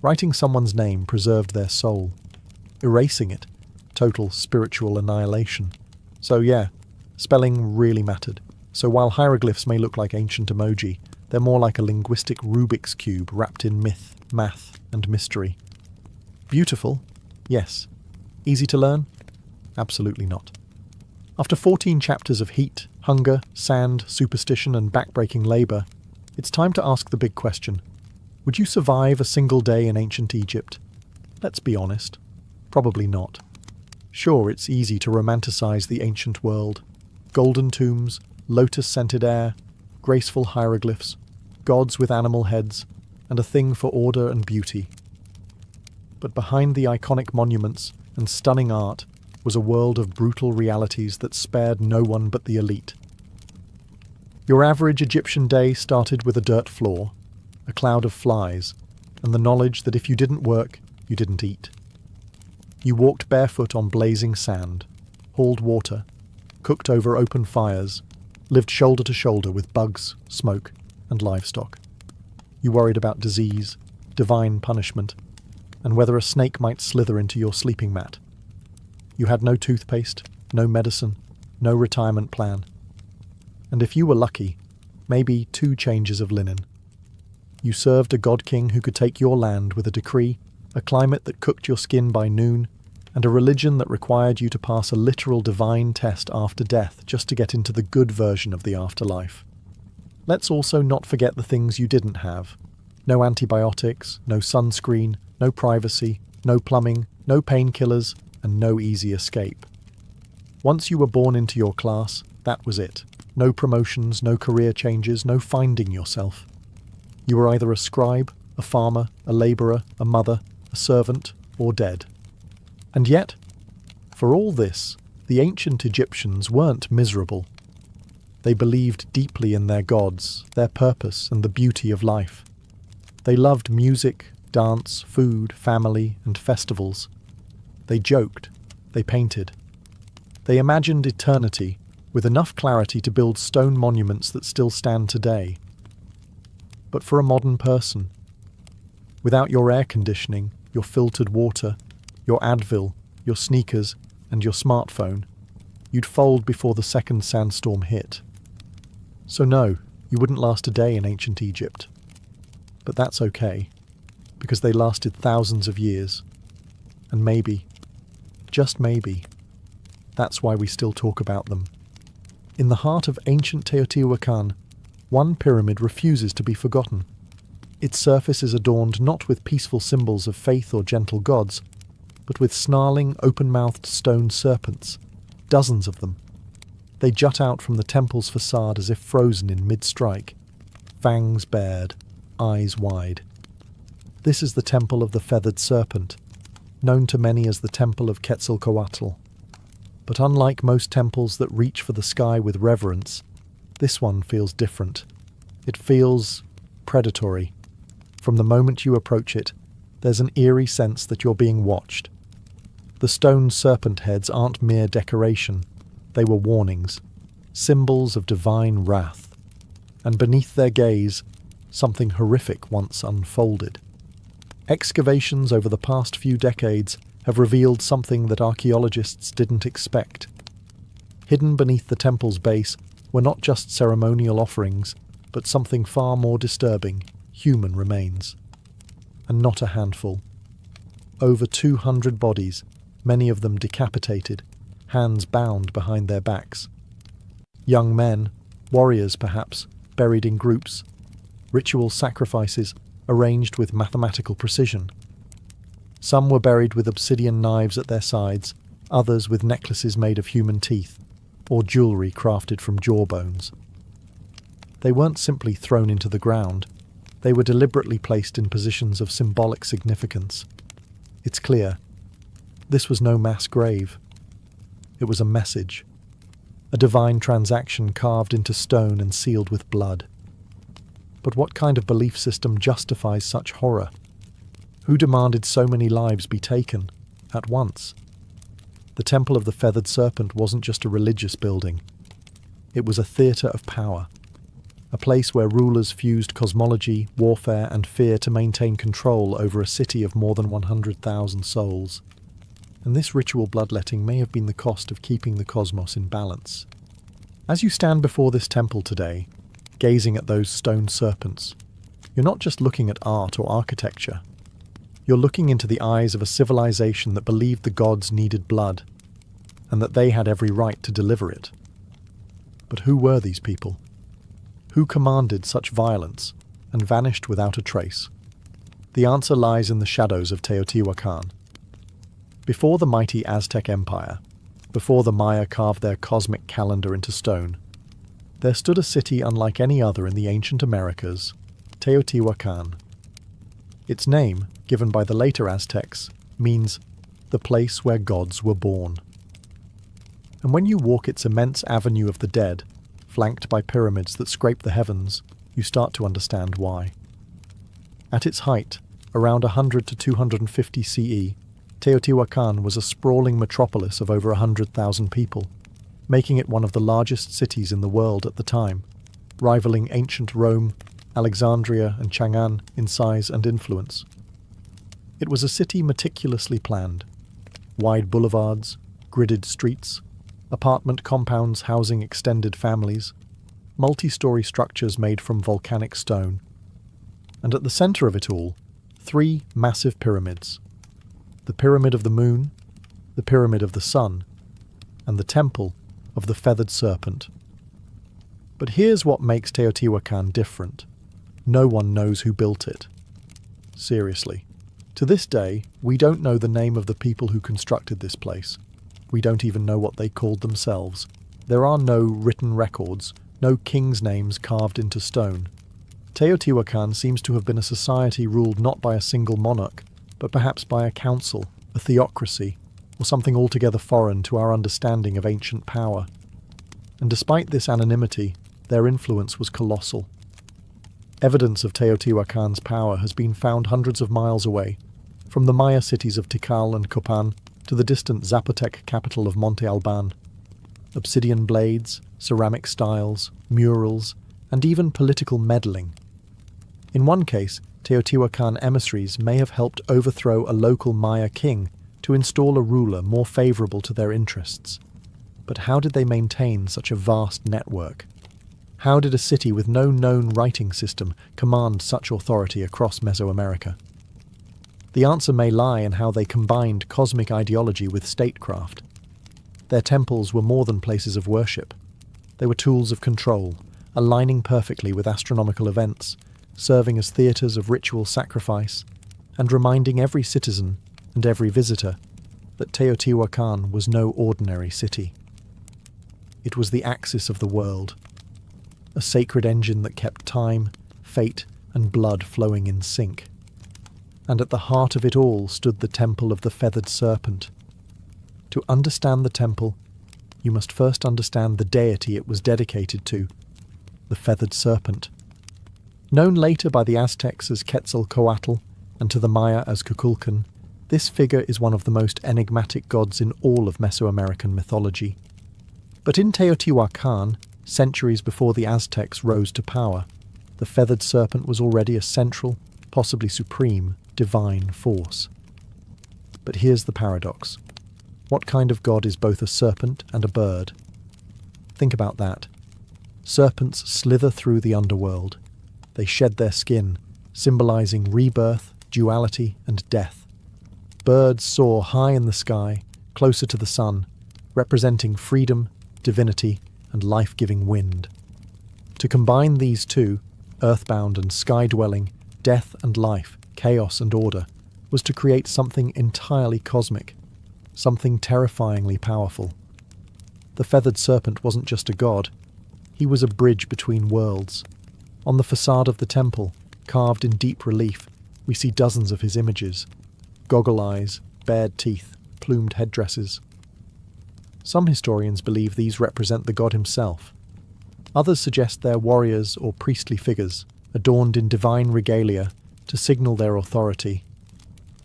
Writing someone's name preserved their soul. Erasing it, total spiritual annihilation. So yeah, spelling really mattered. So while hieroglyphs may look like ancient emoji, they're more like a linguistic Rubik's Cube wrapped in myth, math, and mystery. Beautiful? Yes. Easy to learn? Absolutely not. After 14 chapters of heat, hunger, sand, superstition, and backbreaking labour, it's time to ask the big question. Would you survive a single day in ancient Egypt? Let's be honest. Probably not. Sure, it's easy to romanticize the ancient world. Golden tombs, lotus-scented air, graceful hieroglyphs, gods with animal heads, and a thing for order and beauty. But behind the iconic monuments and stunning art was a world of brutal realities that spared no one but the elite. Your average Egyptian day started with a dirt floor, a cloud of flies, and the knowledge that if you didn't work, you didn't eat. You walked barefoot on blazing sand, hauled water, cooked over open fires, lived shoulder to shoulder with bugs, smoke, and livestock. You worried about disease, divine punishment, and whether a snake might slither into your sleeping mat. You had no toothpaste, no medicine, no retirement plan. And if you were lucky, maybe 2 changes of linen. You served a god king who could take your land with a decree, a climate that cooked your skin by noon, and a religion that required you to pass a literal divine test after death just to get into the good version of the afterlife. Let's also not forget the things you didn't have. No antibiotics, no sunscreen, no privacy, no plumbing, no painkillers, and no easy escape. Once you were born into your class, that was it. No promotions, no career changes, no finding yourself. You were either a scribe, a farmer, a labourer, a mother, a servant, or dead. And yet, for all this, the ancient Egyptians weren't miserable. They believed deeply in their gods, their purpose, and the beauty of life. They loved music, dance, food, family, and festivals. They joked, they painted. They imagined eternity with enough clarity to build stone monuments that still stand today. But for a modern person, without your air conditioning, your filtered water, your Advil, your sneakers, and your smartphone, you'd fold before the second sandstorm hit. So no, you wouldn't last a day in ancient Egypt. But that's okay, because they lasted thousands of years. And maybe, just maybe, that's why we still talk about them. In the heart of ancient Teotihuacan, one pyramid refuses to be forgotten. Its surface is adorned not with peaceful symbols of faith or gentle gods, but with snarling, open-mouthed stone serpents, dozens of them. They jut out from the temple's facade as if frozen in mid-strike, fangs bared, eyes wide. This is the temple of the feathered serpent, known to many as the Temple of Quetzalcoatl. But unlike most temples that reach for the sky with reverence, this one feels different. It feels predatory. From the moment you approach it, there's an eerie sense that you're being watched. The stone serpent heads aren't mere decoration. They were warnings, symbols of divine wrath. And beneath their gaze, something horrific once unfolded. Excavations over the past few decades have revealed something that archaeologists didn't expect. Hidden beneath the temple's base were not just ceremonial offerings, but something far more disturbing, human remains. And not a handful. Over 200 bodies, many of them decapitated, hands bound behind their backs. Young men, warriors perhaps, buried in groups, ritual sacrifices arranged with mathematical precision. Some were buried with obsidian knives at their sides, others with necklaces made of human teeth, or jewellery crafted from jawbones. They weren't simply thrown into the ground, they were deliberately placed in positions of symbolic significance. It's clear, this was no mass grave. It was a message, a divine transaction carved into stone and sealed with blood. But what kind of belief system justifies such horror? Who demanded so many lives be taken at once? The Temple of the Feathered Serpent wasn't just a religious building. It was a theatre of power, a place where rulers fused cosmology, warfare, and fear to maintain control over a city of more than 100,000 souls. And this ritual bloodletting may have been the cost of keeping the cosmos in balance. As you stand before this temple today, gazing at those stone serpents, you're not just looking at art or architecture. You're looking into the eyes of a civilization that believed the gods needed blood, and that they had every right to deliver it. But who were these people? Who commanded such violence and vanished without a trace? The answer lies in the shadows of Teotihuacan. Before the mighty Aztec Empire, before the Maya carved their cosmic calendar into stone, there stood a city unlike any other in the ancient Americas, Teotihuacan. Its name, given by the later Aztecs, means the place where gods were born. And when you walk its immense avenue of the dead, flanked by pyramids that scrape the heavens, you start to understand why. At its height, around 100 to 250 CE, Teotihuacan was a sprawling metropolis of over 100,000 people, making it one of the largest cities in the world at the time, rivaling ancient Rome, Alexandria, and Chang'an in size and influence. It was a city meticulously planned. Wide boulevards, gridded streets, apartment compounds housing extended families, multi-story structures made from volcanic stone. And at the center of it all, 3 massive pyramids. The Pyramid of the Moon, the Pyramid of the Sun, and the Temple of the Feathered Serpent. But here's what makes Teotihuacan different. No one knows who built it. Seriously. To this day, we don't know the name of the people who constructed this place. We don't even know what they called themselves. There are no written records, no kings' names carved into stone. Teotihuacan seems to have been a society ruled not by a single monarch, but perhaps by a council, a theocracy, or something altogether foreign to our understanding of ancient power. And despite this anonymity, their influence was colossal. Evidence of Teotihuacan's power has been found hundreds of miles away, from the Maya cities of Tikal and Copan to the distant Zapotec capital of Monte Alban. Obsidian blades, ceramic styles, murals, and even political meddling. In one case, Teotihuacan emissaries may have helped overthrow a local Maya king to install a ruler more favourable to their interests. But how did they maintain such a vast network? How did a city with no known writing system command such authority across Mesoamerica? The answer may lie in how they combined cosmic ideology with statecraft. Their temples were more than places of worship. They were tools of control, aligning perfectly with astronomical events, serving as theatres of ritual sacrifice, and reminding every citizen and every visitor that Teotihuacan was no ordinary city. It was the axis of the world, a sacred engine that kept time, fate, and blood flowing in sync. And at the heart of it all stood the Temple of the Feathered Serpent. To understand the temple, you must first understand the deity it was dedicated to, the Feathered Serpent. Known later by the Aztecs as Quetzalcoatl and to the Maya as Kukulkan, this figure is one of the most enigmatic gods in all of Mesoamerican mythology. But in Teotihuacan, centuries before the Aztecs rose to power, the Feathered Serpent was already a central, possibly supreme, divine force. But here's the paradox. What kind of god is both a serpent and a bird? Think about that. Serpents slither through the underworld. They shed their skin, symbolizing rebirth, duality, and death. Birds soar high in the sky, closer to the sun, representing freedom, divinity, and life-giving wind. To combine these two, earthbound and sky-dwelling, death and life, chaos and order, was to create something entirely cosmic, something terrifyingly powerful. The feathered serpent wasn't just a god, he was a bridge between worlds. On the facade of the temple, carved in deep relief, we see dozens of his images: goggle eyes, bared teeth, plumed headdresses. Some historians believe these represent the god himself. Others suggest they're warriors or priestly figures, adorned in divine regalia to signal their authority.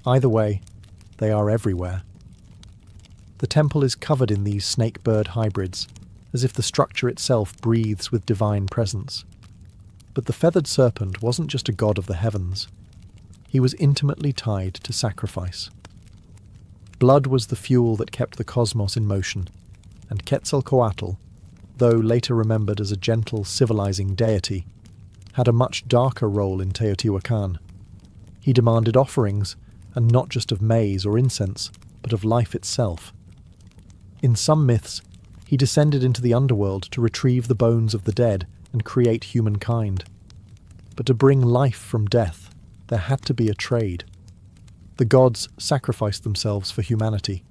Either way, they are everywhere. The temple is covered in these snake-bird hybrids, as if the structure itself breathes with divine presence. But the feathered serpent wasn't just a god of the heavens. He was intimately tied to sacrifice. Blood was the fuel that kept the cosmos in motion, and Quetzalcoatl, though later remembered as a gentle, civilizing deity, had a much darker role in Teotihuacan. He demanded offerings, and not just of maize or incense, but of life itself. In some myths, he descended into the underworld to retrieve the bones of the dead and create humankind. But to bring life from death, there had to be a trade. The gods sacrificed themselves for humanity,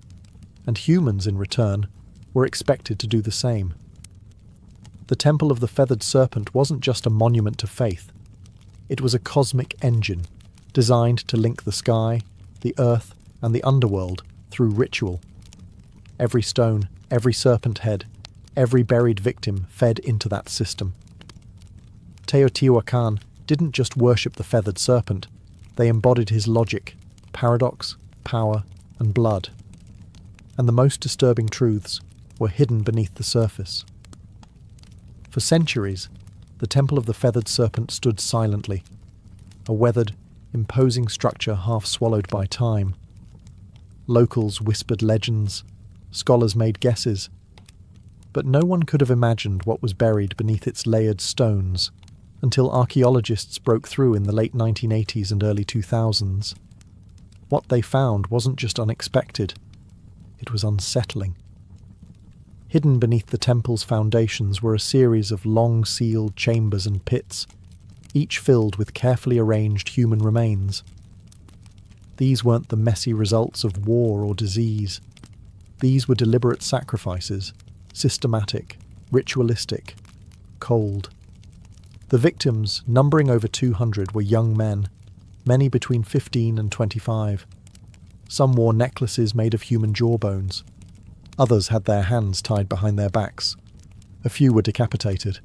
and humans, in return, were expected to do the same. The Temple of the Feathered Serpent wasn't just a monument to faith. It was a cosmic engine, designed to link the sky, the earth, and the underworld through ritual. Every stone, every serpent head, every buried victim fed into that system. Teotihuacan didn't just worship the feathered serpent, they embodied his logic, paradox, power, and blood. And the most disturbing truths were hidden beneath the surface. For centuries, the Temple of the Feathered Serpent stood silently, a weathered, imposing structure half swallowed by time. Locals whispered legends, scholars made guesses, but no one could have imagined what was buried beneath its layered stones until archaeologists broke through in the late 1980s and early 2000s. What they found wasn't just unexpected, it was unsettling. Hidden beneath the temple's foundations were a series of long-sealed chambers and pits, each filled with carefully arranged human remains. These weren't the messy results of war or disease. These were deliberate sacrifices, systematic, ritualistic, cold. The victims, numbering over 200, were young men, many between 15 and 25. Some wore necklaces made of human jawbones. Others had their hands tied behind their backs. A few were decapitated.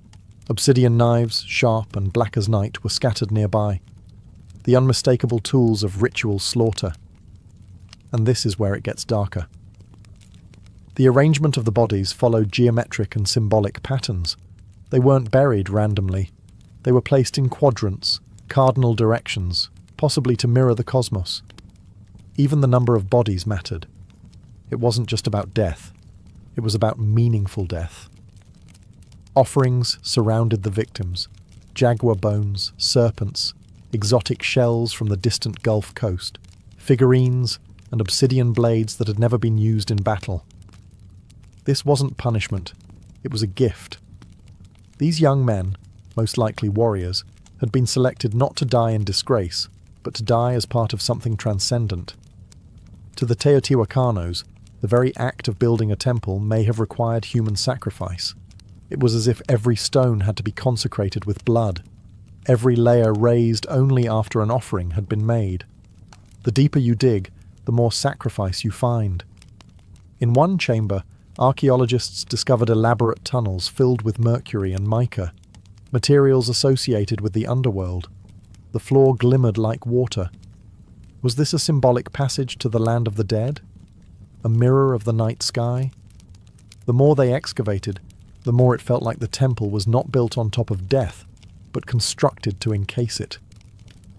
Obsidian knives, sharp and black as night, were scattered nearby. The unmistakable tools of ritual slaughter. And this is where it gets darker. The arrangement of the bodies followed geometric and symbolic patterns. They weren't buried randomly. They were placed in quadrants, cardinal directions, possibly to mirror the cosmos. Even the number of bodies mattered. It wasn't just about death. It was about meaningful death. Offerings surrounded the victims: jaguar bones, serpents, exotic shells from the distant Gulf Coast, figurines, and obsidian blades that had never been used in battle. This wasn't punishment. It was a gift. These young men, most likely warriors, had been selected not to die in disgrace, but to die as part of something transcendent. To the Teotihuacanos, the very act of building a temple may have required human sacrifice. It was as if every stone had to be consecrated with blood, every layer raised only after an offering had been made. The deeper you dig, the more sacrifice you find. In one chamber, archaeologists discovered elaborate tunnels filled with mercury and mica, materials associated with the underworld. The floor glimmered like water. Was this a symbolic passage to the land of the dead? A mirror of the night sky? The more they excavated, the more it felt like the temple was not built on top of death, but constructed to encase it.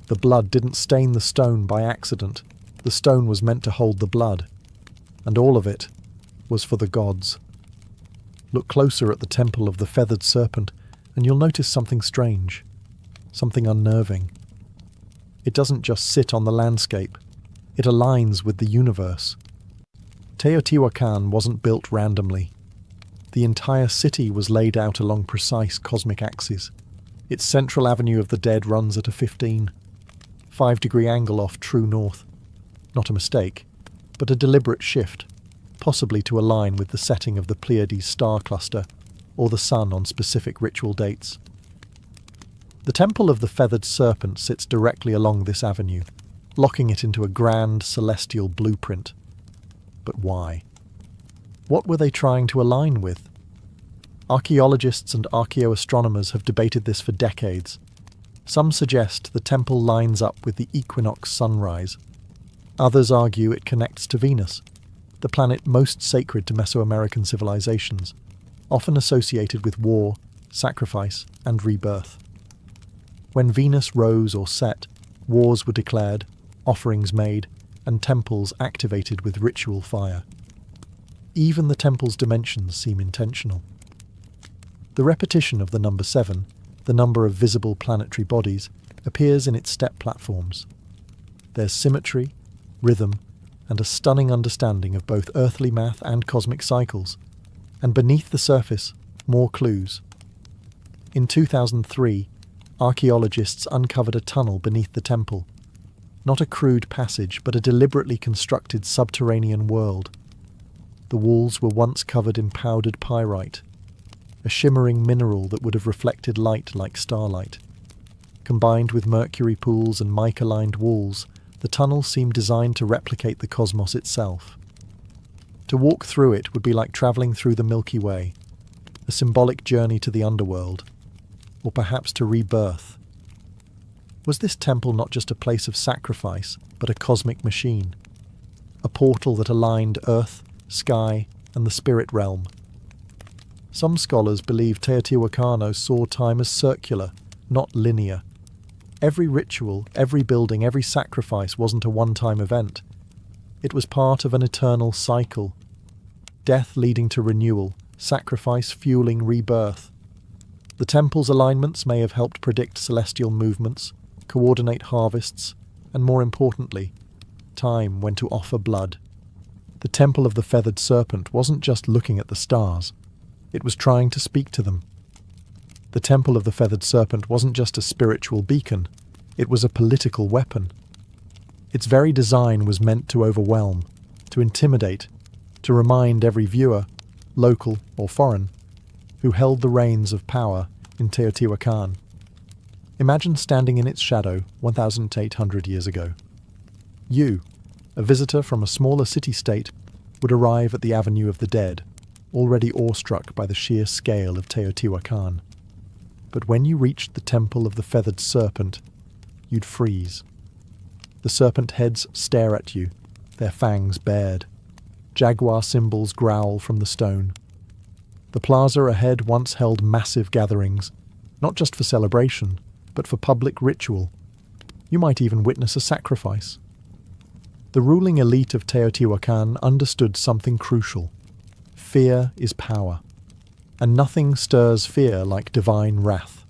The blood didn't stain the stone by accident. The stone was meant to hold the blood. And all of it was for the gods. Look closer at the Temple of the Feathered Serpent, and you'll notice something strange, something unnerving. It doesn't just sit on the landscape. It aligns with the universe. Teotihuacan wasn't built randomly. The entire city was laid out along precise cosmic axes. Its central avenue of the dead runs at a 5-degree angle off true north. Not a mistake, but a deliberate shift, possibly to align with the setting of the Pleiades star cluster or the sun on specific ritual dates. The Temple of the Feathered Serpent sits directly along this avenue, locking it into a grand celestial blueprint. But why? What were they trying to align with? Archaeologists and archaeoastronomers have debated this for decades. Some suggest the temple lines up with the equinox sunrise. Others argue it connects to Venus, the planet most sacred to Mesoamerican civilizations, often associated with war, sacrifice, and rebirth. When Venus rose or set, wars were declared, offerings made, and temples activated with ritual fire. Even the temple's dimensions seem intentional. The repetition of the number 7, the number of visible planetary bodies, appears in its step platforms. There's symmetry, rhythm, and a stunning understanding of both earthly math and cosmic cycles. And beneath the surface, more clues. In 2003, archaeologists uncovered a tunnel beneath the temple. Not a crude passage, but a deliberately constructed subterranean world. The walls were once covered in powdered pyrite, a shimmering mineral that would have reflected light like starlight. Combined with mercury pools and mica-lined walls, the tunnel seemed designed to replicate the cosmos itself. To walk through it would be like travelling through the Milky Way, a symbolic journey to the underworld, or perhaps to rebirth. Was this temple not just a place of sacrifice, but a cosmic machine? A portal that aligned earth, sky, and the spirit realm? Some scholars believe Teotihuacano saw time as circular, not linear. Every ritual, every building, every sacrifice wasn't a one-time event. It was part of an eternal cycle. Death leading to renewal, sacrifice fueling rebirth. The temple's alignments may have helped predict celestial movements, coordinate harvests, and more importantly, time when to offer blood. The Temple of the Feathered Serpent wasn't just looking at the stars. It was trying to speak to them. The Temple of the Feathered Serpent wasn't just a spiritual beacon, it was a political weapon. Its very design was meant to overwhelm, to intimidate, to remind every viewer, local or foreign, who held the reins of power in Teotihuacan. Imagine standing in its shadow 1,800 years ago. You, a visitor from a smaller city-state, would arrive at the Avenue of the Dead, already awestruck by the sheer scale of Teotihuacan. But when you reached the Temple of the Feathered Serpent, you'd freeze. The serpent heads stare at you, their fangs bared. Jaguar symbols growl from the stone. The plaza ahead once held massive gatherings, not just for celebration, but for public ritual. You might even witness a sacrifice. The ruling elite of Teotihuacan understood something crucial. Fear is power, and nothing stirs fear like divine wrath.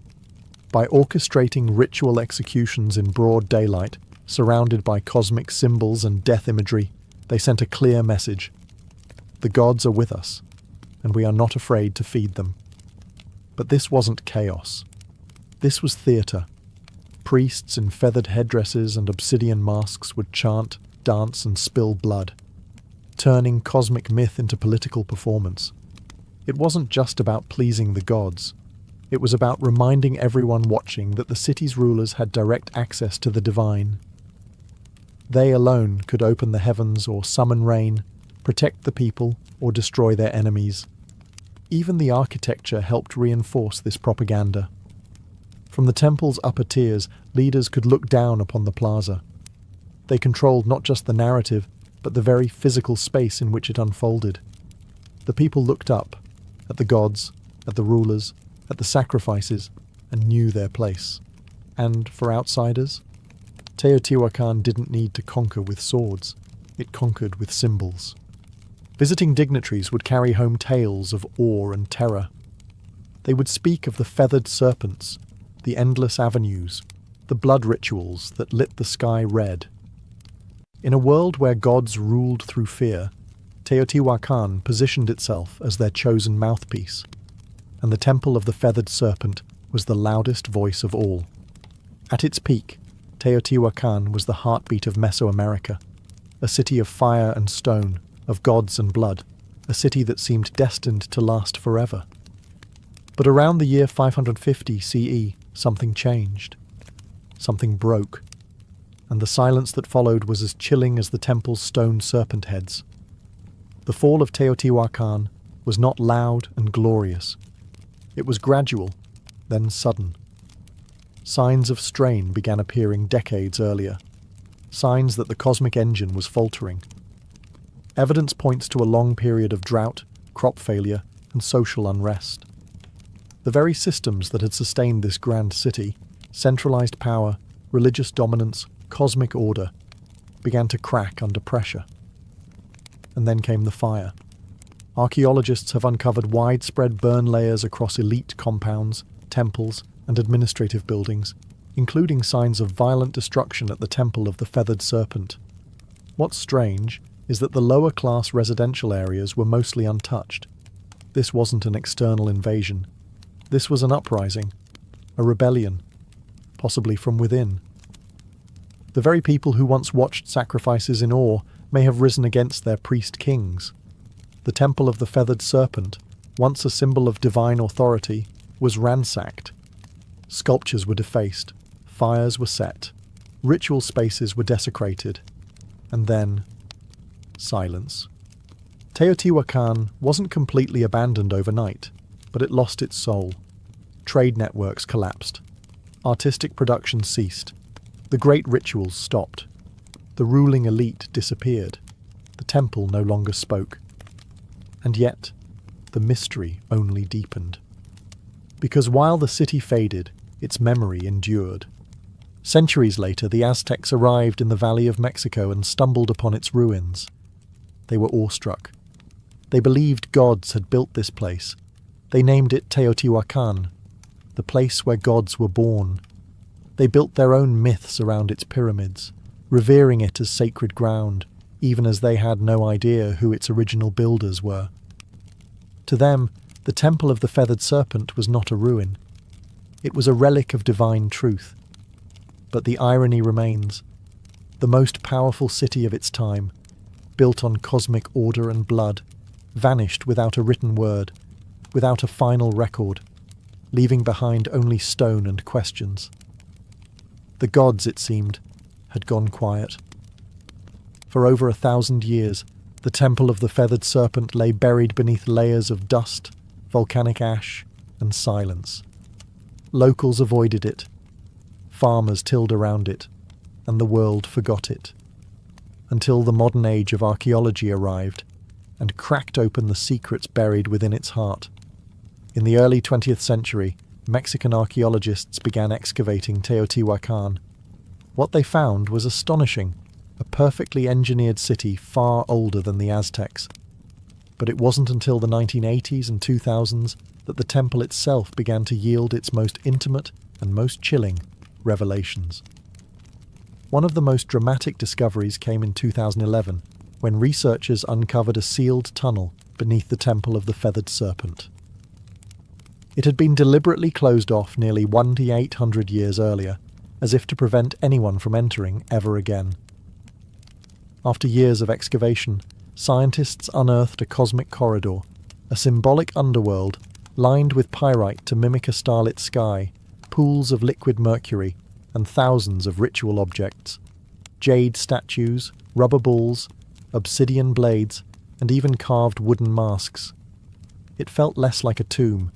By orchestrating ritual executions in broad daylight, surrounded by cosmic symbols and death imagery, they sent a clear message. The gods are with us, and we are not afraid to feed them. But this wasn't chaos. This was theatre. Priests in feathered headdresses and obsidian masks would chant, dance, and spill blood, turning cosmic myth into political performance. It wasn't just about pleasing the gods. It was about reminding everyone watching that the city's rulers had direct access to the divine. They alone could open the heavens or summon rain, protect the people, or destroy their enemies. Even the architecture helped reinforce this propaganda. From the temple's upper tiers, leaders could look down upon the plaza. They controlled not just the narrative, but the very physical space in which it unfolded. The people looked up, at the gods, at the rulers, at the sacrifices, and knew their place. And for outsiders, Teotihuacan didn't need to conquer with swords. It conquered with symbols. Visiting dignitaries would carry home tales of awe and terror. They would speak of the feathered serpents, the endless avenues, the blood rituals that lit the sky red. In a world where gods ruled through fear, Teotihuacan positioned itself as their chosen mouthpiece, and the Temple of the Feathered Serpent was the loudest voice of all. At its peak, Teotihuacan was the heartbeat of Mesoamerica, a city of fire and stone, of gods and blood, a city that seemed destined to last forever. But around the year 550 CE, something changed. Something broke, and the silence that followed was as chilling as the temple's stone serpent heads. The fall of Teotihuacan was not loud and glorious. It was gradual, then sudden. Signs of strain began appearing decades earlier, signs that the cosmic engine was faltering. Evidence points to a long period of drought, crop failure, and social unrest. The very systems that had sustained this grand city, centralized power, religious dominance, cosmic order, began to crack under pressure. And then came the fire. Archaeologists have uncovered widespread burn layers across elite compounds, temples, and administrative buildings, including signs of violent destruction at the Temple of the Feathered Serpent. What's strange is that the lower-class residential areas were mostly untouched. This wasn't an external invasion. This was an uprising, a rebellion, possibly from within. The very people who once watched sacrifices in awe may have risen against their priest-kings. The Temple of the Feathered Serpent, once a symbol of divine authority, was ransacked. Sculptures were defaced, fires were set, ritual spaces were desecrated, and then silence. Teotihuacan wasn't completely abandoned overnight, but it lost its soul. Trade networks collapsed. Artistic production ceased. The great rituals stopped. The ruling elite disappeared. The temple no longer spoke. And yet, the mystery only deepened. Because while the city faded, its memory endured. Centuries later, the Aztecs arrived in the Valley of Mexico and stumbled upon its ruins. They were awestruck. They believed gods had built this place. They named it Teotihuacan, the place where gods were born. They built their own myths around its pyramids, revering it as sacred ground, even as they had no idea who its original builders were. To them, the Temple of the Feathered Serpent was not a ruin. It was a relic of divine truth. But the irony remains. The most powerful city of its time, built on cosmic order and blood, vanished without a written word, without a final record, leaving behind only stone and questions. The gods, it seemed, had gone quiet. For over 1,000 years, the Temple of the Feathered Serpent lay buried beneath layers of dust, volcanic ash, and silence. Locals avoided it. Farmers tilled around it, and the world forgot it. Until the modern age of archaeology arrived, and cracked open the secrets buried within its heart. In the early 20th century, Mexican archaeologists began excavating Teotihuacan. What they found was astonishing, a perfectly engineered city far older than the Aztecs. But it wasn't until the 1980s and 2000s that the temple itself began to yield its most intimate and most chilling revelations. One of the most dramatic discoveries came in 2011, when researchers uncovered a sealed tunnel beneath the Temple of the Feathered Serpent. It had been deliberately closed off nearly 1,800 years earlier, as if to prevent anyone from entering ever again. After years of excavation, scientists unearthed a cosmic corridor, a symbolic underworld lined with pyrite to mimic a starlit sky, pools of liquid mercury, and thousands of ritual objects. Jade statues, rubber balls, obsidian blades, and even carved wooden masks. It felt less like a tomb,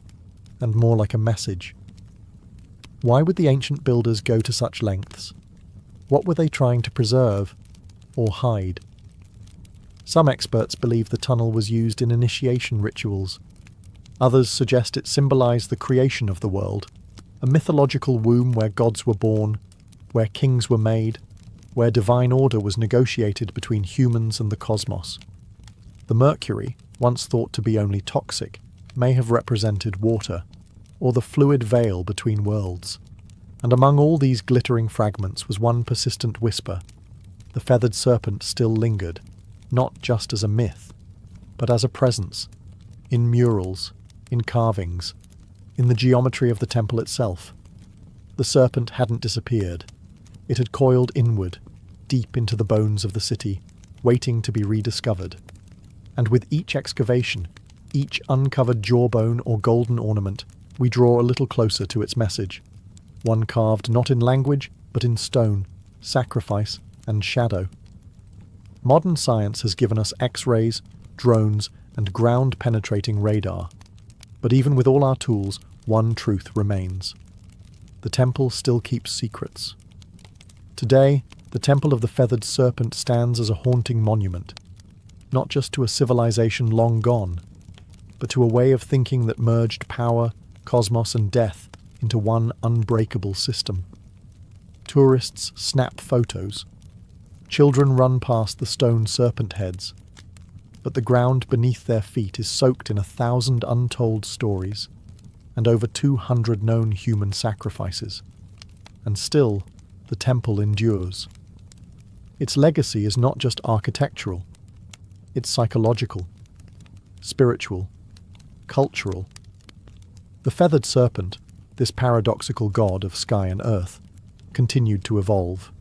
and more like a message. Why would the ancient builders go to such lengths? What were they trying to preserve, or hide? Some experts believe the tunnel was used in initiation rituals. Others suggest it symbolized the creation of the world, a mythological womb where gods were born, where kings were made, where divine order was negotiated between humans and the cosmos. The mercury, once thought to be only toxic, may have represented water, or the fluid veil between worlds. And among all these glittering fragments was one persistent whisper. The feathered serpent still lingered, not just as a myth, but as a presence, in murals, in carvings, in the geometry of the temple itself. The serpent hadn't disappeared. It had coiled inward, deep into the bones of the city, waiting to be rediscovered. And with each excavation, each uncovered jawbone or golden ornament, we draw a little closer to its message. One carved not in language, but in stone, sacrifice, and shadow. Modern science has given us X-rays, drones, and ground-penetrating radar. But even with all our tools, one truth remains. The temple still keeps secrets. Today, the Temple of the Feathered Serpent stands as a haunting monument, not just to a civilization long gone, but to a way of thinking that merged power, cosmos, and death into one unbreakable system. Tourists snap photos. Children run past the stone serpent heads. But the ground beneath their feet is soaked in 1,000 untold stories and over 200 known human sacrifices. And still, the temple endures. Its legacy is not just architectural. It's psychological, spiritual, cultural. The feathered serpent, this paradoxical god of sky and earth, continued to evolve.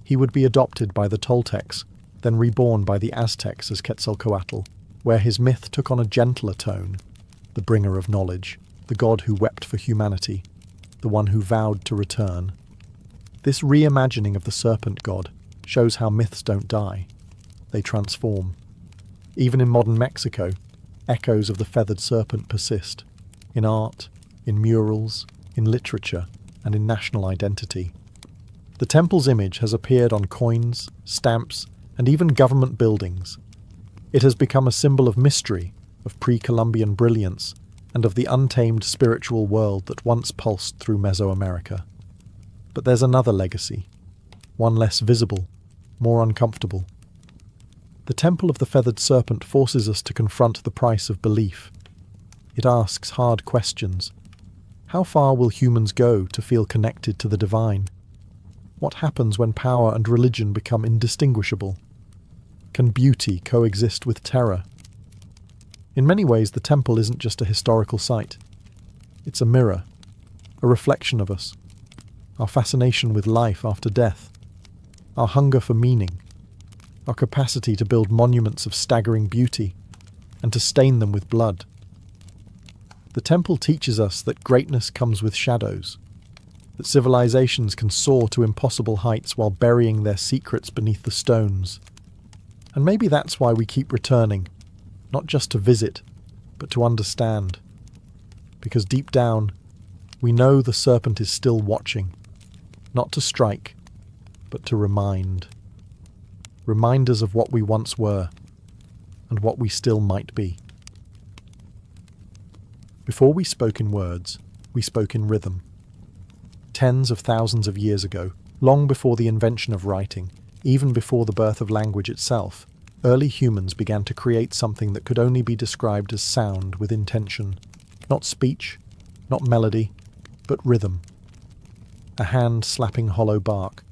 He would be adopted by the Toltecs, then reborn by the Aztecs as Quetzalcoatl, where his myth took on a gentler tone, the bringer of knowledge, the god who wept for humanity, the one who vowed to return. This reimagining of the serpent god shows how myths don't die. They transform. Even in modern Mexico, echoes of the feathered serpent persist, in art, in murals, in literature, and in national identity. The temple's image has appeared on coins, stamps, and even government buildings. It has become a symbol of mystery, of pre-Columbian brilliance, and of the untamed spiritual world that once pulsed through Mesoamerica. But there's another legacy, one less visible, more uncomfortable. The Temple of the Feathered Serpent forces us to confront the price of belief. It asks hard questions. How far will humans go to feel connected to the divine? What happens when power and religion become indistinguishable? Can beauty coexist with terror? In many ways, the temple isn't just a historical site. It's a mirror, a reflection of us, our fascination with life after death, our hunger for meaning, our capacity to build monuments of staggering beauty and to stain them with blood. The temple teaches us that greatness comes with shadows, that civilizations can soar to impossible heights while burying their secrets beneath the stones. And maybe that's why we keep returning, not just to visit, but to understand. Because deep down, we know the serpent is still watching, not to strike, but to remind. Reminders of what we once were, and what we still might be. Before we spoke in words, we spoke in rhythm. Tens of thousands of years ago, long before the invention of writing, even before the birth of language itself, early humans began to create something that could only be described as sound with intention. Not speech, not melody, but rhythm. A hand slapping hollow bark,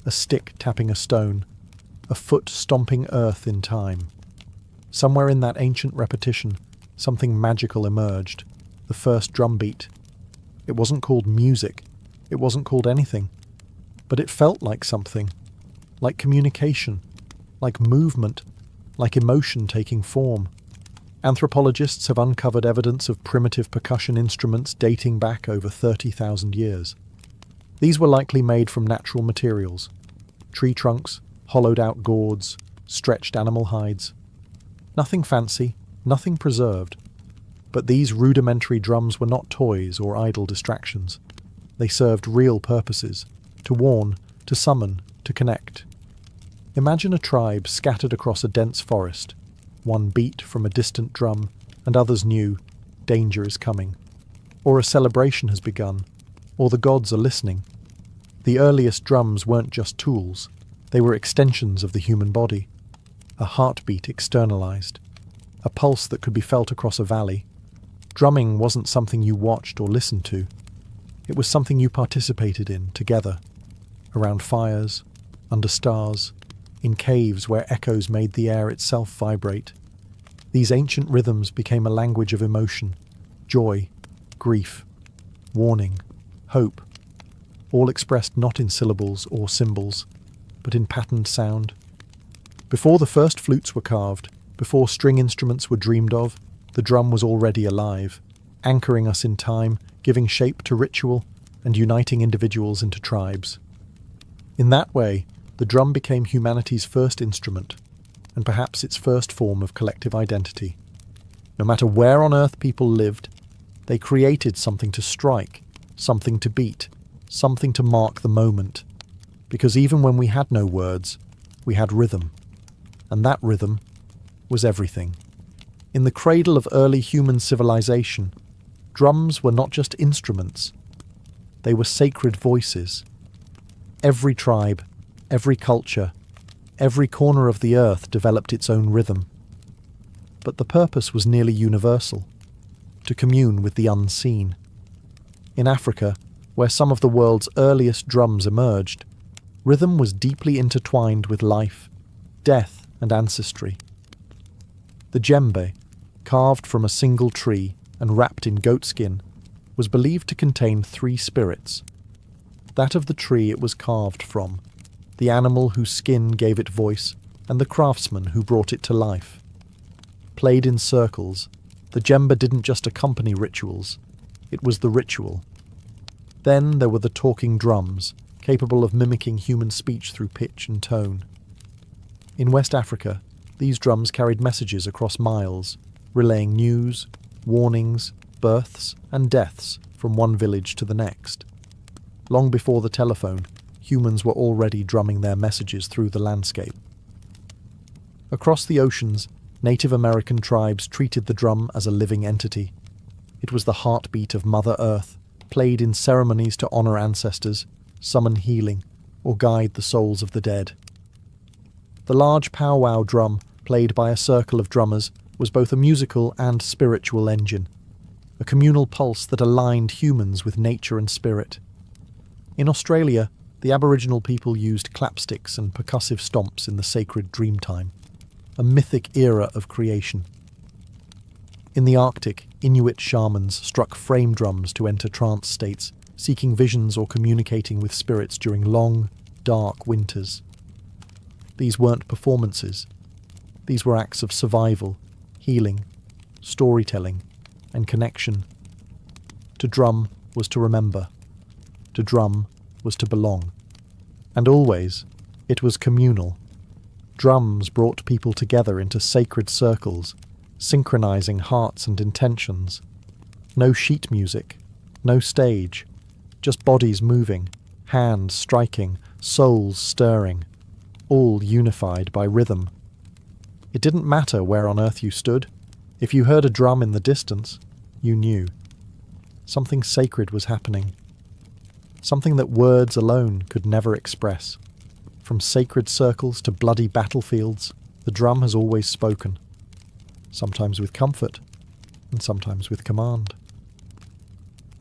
a stick tapping a stone, a foot stomping earth in time. Somewhere in that ancient repetition, something magical emerged, the first drumbeat. It wasn't called music, it wasn't called anything, but it felt like something, like communication, like movement, like emotion taking form. Anthropologists have uncovered evidence of primitive percussion instruments dating back over 30,000 years. These were likely made from natural materials, tree trunks, hollowed-out gourds, stretched animal hides. Nothing fancy, nothing preserved. But these rudimentary drums were not toys or idle distractions. They served real purposes, to warn, to summon, to connect. Imagine a tribe scattered across a dense forest. One beat from a distant drum, and others knew, danger is coming. Or a celebration has begun, or the gods are listening. The earliest drums weren't just tools, they were extensions of the human body. A heartbeat externalized, a pulse that could be felt across a valley. Drumming wasn't something you watched or listened to. It was something you participated in together, around fires, under stars, in caves where echoes made the air itself vibrate. These ancient rhythms became a language of emotion, joy, grief, warning, hope, all expressed not in syllables or symbols, but in patterned sound. Before the first flutes were carved, before string instruments were dreamed of, the drum was already alive, anchoring us in time, giving shape to ritual, and uniting individuals into tribes. In that way, the drum became humanity's first instrument, and perhaps its first form of collective identity. No matter where on earth people lived, they created something to strike, something to beat, something to mark the moment. Because even when we had no words, we had rhythm. And that rhythm was everything. In the cradle of early human civilization, drums were not just instruments, they were sacred voices. Every tribe, every culture, every corner of the earth developed its own rhythm. But the purpose was nearly universal, to commune with the unseen. In Africa, where some of the world's earliest drums emerged, rhythm was deeply intertwined with life, death, and ancestry. The djembe, carved from a single tree and wrapped in goatskin, was believed to contain three spirits: that of the tree it was carved from, the animal whose skin gave it voice, and the craftsman who brought it to life. Played in circles, the djembe didn't just accompany rituals, it was the ritual. Then there were the talking drums, capable of mimicking human speech through pitch and tone. In West Africa, these drums carried messages across miles, relaying news, warnings, births, and deaths from one village to the next. Long before the telephone, humans were already drumming their messages through the landscape. Across the oceans, Native American tribes treated the drum as a living entity. It was the heartbeat of Mother Earth, played in ceremonies to honor ancestors, summon healing, or guide the souls of the dead. The large powwow drum, played by a circle of drummers, was both a musical and spiritual engine, a communal pulse that aligned humans with nature and spirit. In Australia, the Aboriginal people used clapsticks and percussive stomps in the sacred Dreamtime, a mythic era of creation. In the Arctic, Inuit shamans struck frame drums to enter trance states, seeking visions or communicating with spirits during long, dark winters. These weren't performances. These were acts of survival, healing, storytelling, and connection. To drum was to remember. To drum was to belong. And always, it was communal. Drums brought people together into sacred circles, synchronizing hearts and intentions. No sheet music, no stage, just bodies moving, hands striking, souls stirring, all unified by rhythm. It didn't matter where on earth you stood. If you heard a drum in the distance, you knew. Something sacred was happening. Something that words alone could never express. From sacred circles to bloody battlefields, the drum has always spoken. Sometimes with comfort, and sometimes with command.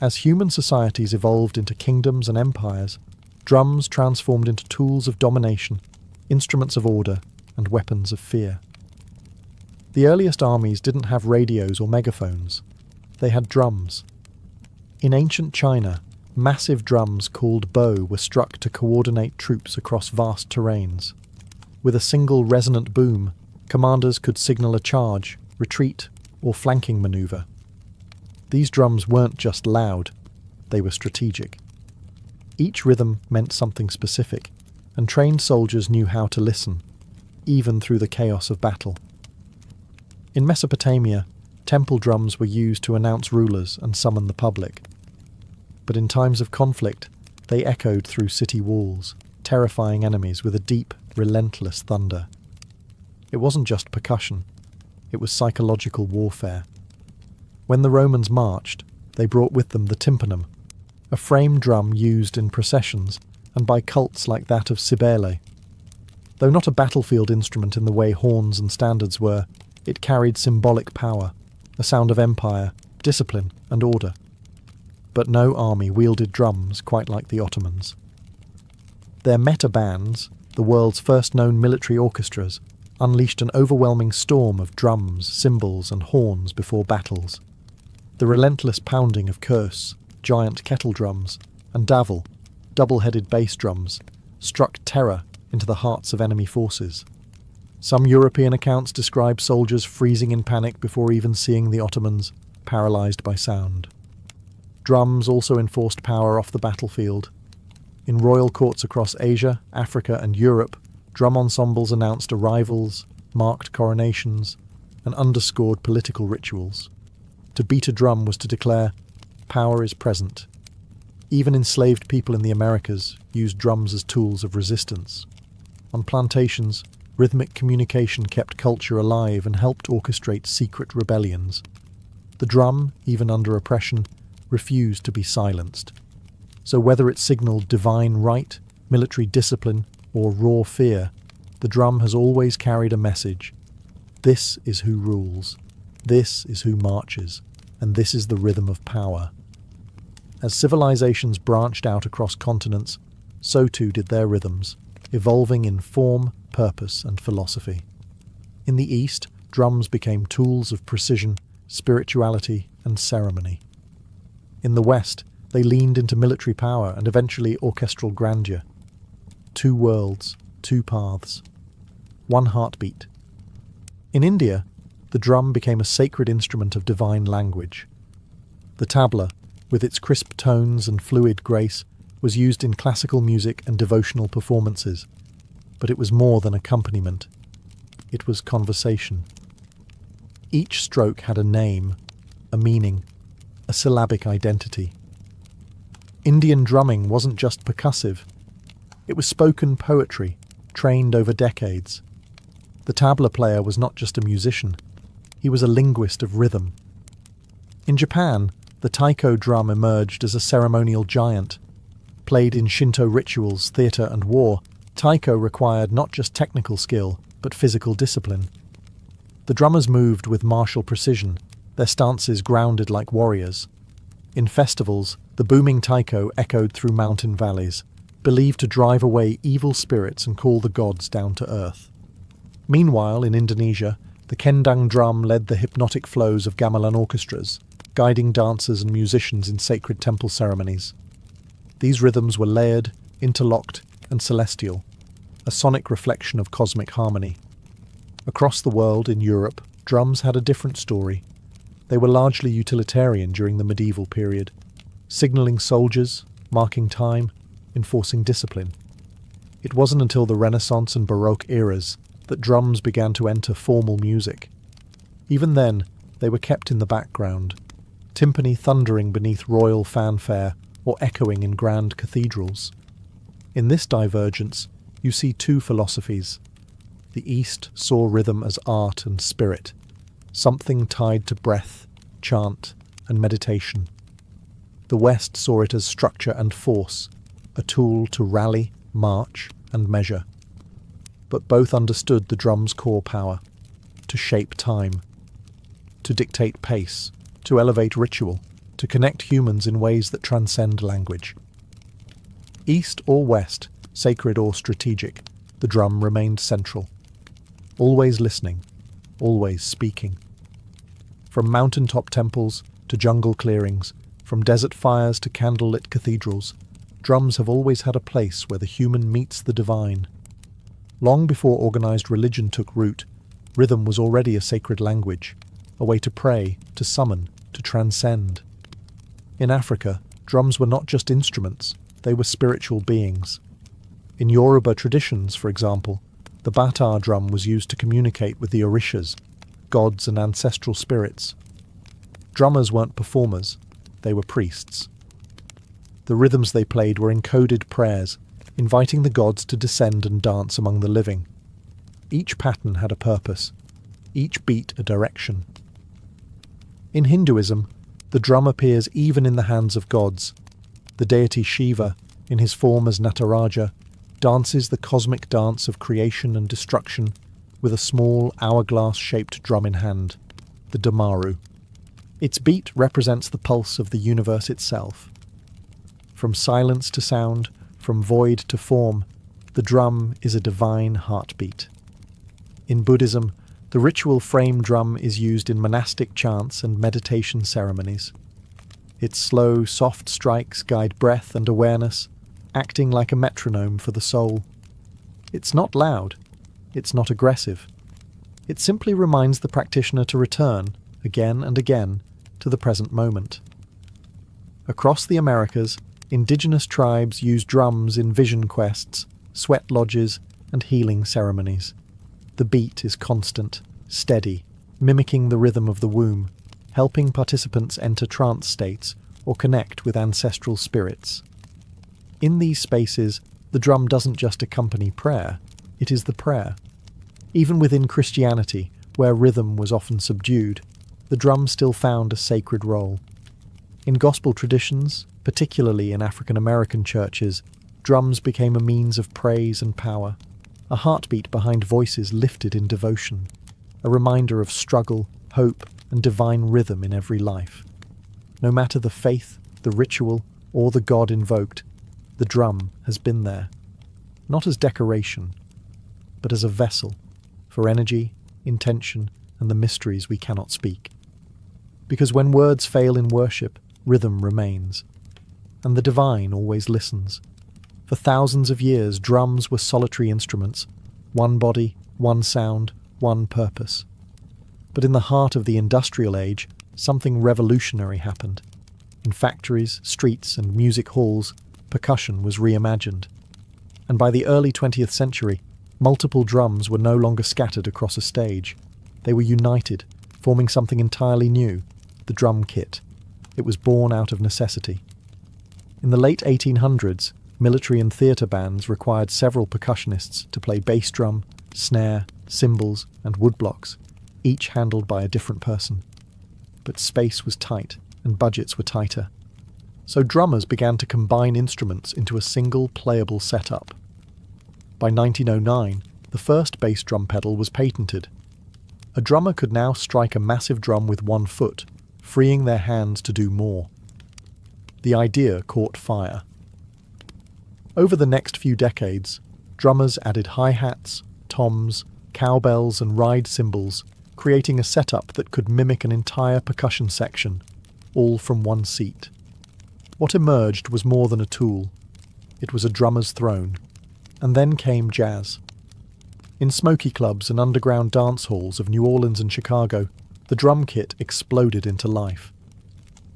As human societies evolved into kingdoms and empires, drums transformed into tools of domination, instruments of order, and weapons of fear. The earliest armies didn't have radios or megaphones. They had drums. In ancient China, massive drums called bo were struck to coordinate troops across vast terrains. With a single resonant boom, commanders could signal a charge, retreat, or flanking maneuver. These drums weren't just loud, they were strategic. Each rhythm meant something specific, and trained soldiers knew how to listen, even through the chaos of battle. In Mesopotamia, temple drums were used to announce rulers and summon the public. But in times of conflict, they echoed through city walls, terrifying enemies with a deep, relentless thunder. It wasn't just percussion, it was psychological warfare. When the Romans marched, they brought with them the tympanum, a frame drum used in processions and by cults like that of Cybele. Though not a battlefield instrument in the way horns and standards were, it carried symbolic power, a sound of empire, discipline, and order. But no army wielded drums quite like the Ottomans. Their meta bands, the world's first known military orchestras, unleashed an overwhelming storm of drums, cymbals, and horns before battles. The relentless pounding of curse, giant kettle drums, and davil, double-headed bass drums, struck terror into the hearts of enemy forces. Some European accounts describe soldiers freezing in panic before even seeing the Ottomans, paralysed by sound. Drums also enforced power off the battlefield. In royal courts across Asia, Africa, and Europe, drum ensembles announced arrivals, marked coronations, and underscored political rituals. To beat a drum was to declare, power is present. Even enslaved people in the Americas used drums as tools of resistance. On plantations, rhythmic communication kept culture alive and helped orchestrate secret rebellions. The drum, even under oppression, refused to be silenced. So whether it signaled divine right, military discipline, or raw fear, the drum has always carried a message. This is who rules. This is who marches, and this is the rhythm of power. As civilizations branched out across continents, so too did their rhythms, evolving in form, purpose, and philosophy. In the East, drums became tools of precision, spirituality, and ceremony. In the West, they leaned into military power and eventually orchestral grandeur. Two worlds, two paths, one heartbeat. In India, the drum became a sacred instrument of divine language. The tabla, with its crisp tones and fluid grace, was used in classical music and devotional performances, but it was more than accompaniment. It was conversation. Each stroke had a name, a meaning, a syllabic identity. Indian drumming wasn't just percussive. It was spoken poetry, trained over decades. The tabla player was not just a musician, he was a linguist of rhythm. In Japan, the taiko drum emerged as a ceremonial giant. Played in Shinto rituals, theatre and war, taiko required not just technical skill, but physical discipline. The drummers moved with martial precision, their stances grounded like warriors. In festivals, the booming taiko echoed through mountain valleys, believed to drive away evil spirits and call the gods down to earth. Meanwhile, in Indonesia, the kendang drum led the hypnotic flows of gamelan orchestras, guiding dancers and musicians in sacred temple ceremonies. These rhythms were layered, interlocked, and celestial, a sonic reflection of cosmic harmony. Across the world, in Europe, drums had a different story. They were largely utilitarian during the medieval period, signalling soldiers, marking time, enforcing discipline. It wasn't until the Renaissance and Baroque eras that drums began to enter formal music. Even then, they were kept in the background, timpani thundering beneath royal fanfare or echoing in grand cathedrals. In this divergence, you see two philosophies. The East saw rhythm as art and spirit, something tied to breath, chant, and meditation. The West saw it as structure and force, a tool to rally, march, and measure. But both understood the drum's core power, to shape time, to dictate pace, to elevate ritual, to connect humans in ways that transcend language. East or West, sacred or strategic, the drum remained central. Always listening, always speaking. From mountaintop temples to jungle clearings, from desert fires to candlelit cathedrals, drums have always had a place where the human meets the divine. Long before organized religion took root, rhythm was already a sacred language, a way to pray, to summon, to transcend. In Africa, drums were not just instruments, they were spiritual beings. In Yoruba traditions, for example, the bata drum was used to communicate with the orishas, gods and ancestral spirits. Drummers weren't performers, they were priests. The rhythms they played were encoded prayers, inviting the gods to descend and dance among the living. Each pattern had a purpose, each beat a direction. In Hinduism, the drum appears even in the hands of gods. The deity Shiva, in his form as Nataraja, dances the cosmic dance of creation and destruction with a small hourglass-shaped drum in hand, the damaru. Its beat represents the pulse of the universe itself. From silence to sound, from void to form, the drum is a divine heartbeat. In Buddhism, The ritual frame drum is used in monastic chants and meditation ceremonies. Its slow, soft strikes guide breath and awareness, acting like a metronome for the soul. It's not loud. It's not aggressive. It simply reminds the practitioner to return, again and again, to the present moment. Across the Americas, indigenous tribes use drums in vision quests, sweat lodges, and healing ceremonies. The beat is constant, steady, mimicking the rhythm of the womb, helping participants enter trance states or connect with ancestral spirits. In these spaces, the drum doesn't just accompany prayer, it is the prayer. Even within Christianity, where rhythm was often subdued, the drum still found a sacred role. In gospel traditions, particularly in African American churches, drums became a means of praise and power, a heartbeat behind voices lifted in devotion, a reminder of struggle, hope, and divine rhythm in every life. No matter the faith, the ritual, or the God invoked, the drum has been there, not as decoration, but as a vessel for energy, intention, and the mysteries we cannot speak. Because when words fail in worship, rhythm remains, and the divine always listens. For thousands of years, drums were solitary instruments, one body, one sound, one purpose. But in the heart of the industrial age, something revolutionary happened. In factories, streets, and music halls, percussion was reimagined. And by the early 20th century, multiple drums were no longer scattered across a stage. They were united, forming something entirely new, the drum kit. It was born out of necessity. In the late 1800s, military and theatre bands required several percussionists to play bass drum, snare, cymbals, and woodblocks, each handled by a different person. But space was tight, and budgets were tighter. So drummers began to combine instruments into a single playable setup. By 1909, the first bass drum pedal was patented. A drummer could now strike a massive drum with one foot, freeing their hands to do more. The idea caught fire. Over the next few decades, drummers added hi-hats, toms, cowbells, and ride cymbals, creating a setup that could mimic an entire percussion section, all from one seat. What emerged was more than a tool. It was a drummer's throne. And then came jazz. In smoky clubs and underground dance halls of New Orleans and Chicago, the drum kit exploded into life.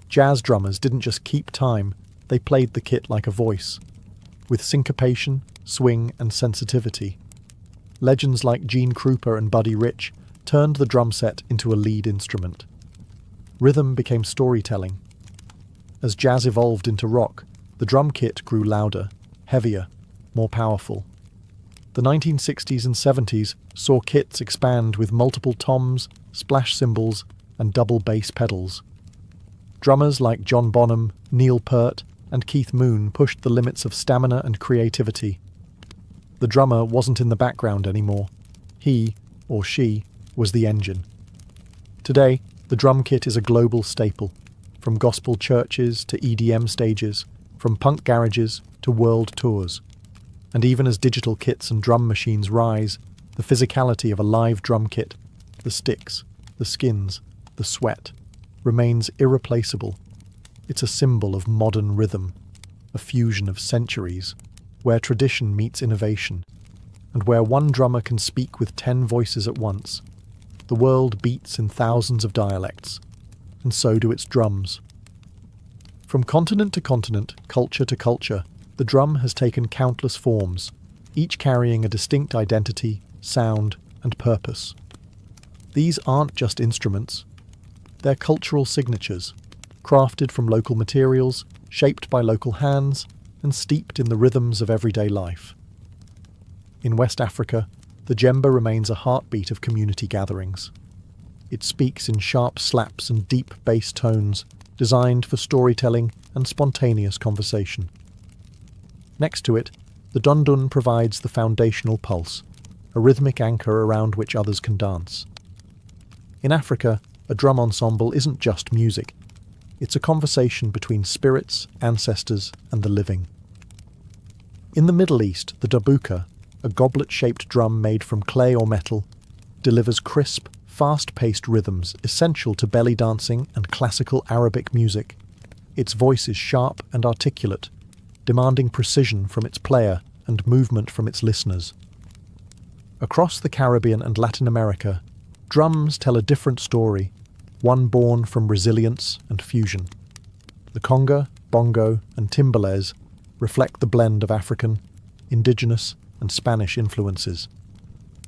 Jazz drummers didn't just keep time, they played the kit like a voice, with syncopation, swing, and sensitivity. Legends like Gene Krupa and Buddy Rich turned the drum set into a lead instrument. Rhythm became storytelling. As jazz evolved into rock, the drum kit grew louder, heavier, more powerful. The 1960s and 70s saw kits expand with multiple toms, splash cymbals, and double bass pedals. Drummers like John Bonham, Neil Peart, and Keith Moon pushed the limits of stamina and creativity. The drummer wasn't in the background anymore. He, or she, was the engine. Today, the drum kit is a global staple, from gospel churches to EDM stages, from punk garages to world tours. And even as digital kits and drum machines rise, the physicality of a live drum kit, the sticks, the skins, the sweat, remains irreplaceable. It's a symbol of modern rhythm, a fusion of centuries, where tradition meets innovation, and where one drummer can speak with 10 voices at once. The world beats in thousands of dialects, and so do its drums. From continent to continent, culture to culture, the drum has taken countless forms, each carrying a distinct identity, sound, and purpose. These aren't just instruments. They're cultural signatures, crafted from local materials, shaped by local hands, and steeped in the rhythms of everyday life. In West Africa, the djembe remains a heartbeat of community gatherings. It speaks in sharp slaps and deep bass tones, designed for storytelling and spontaneous conversation. Next to it, the dundun provides the foundational pulse, a rhythmic anchor around which others can dance. In Africa, a drum ensemble isn't just music. It's a conversation between spirits, ancestors, and the living. In the Middle East, the darbuka, a goblet-shaped drum made from clay or metal, delivers crisp, fast-paced rhythms essential to belly dancing and classical Arabic music. Its voice is sharp and articulate, demanding precision from its player and movement from its listeners. Across the Caribbean and Latin America, drums tell a different story, one born from resilience and fusion. The conga, bongo, and timbales reflect the blend of African, indigenous, and Spanish influences.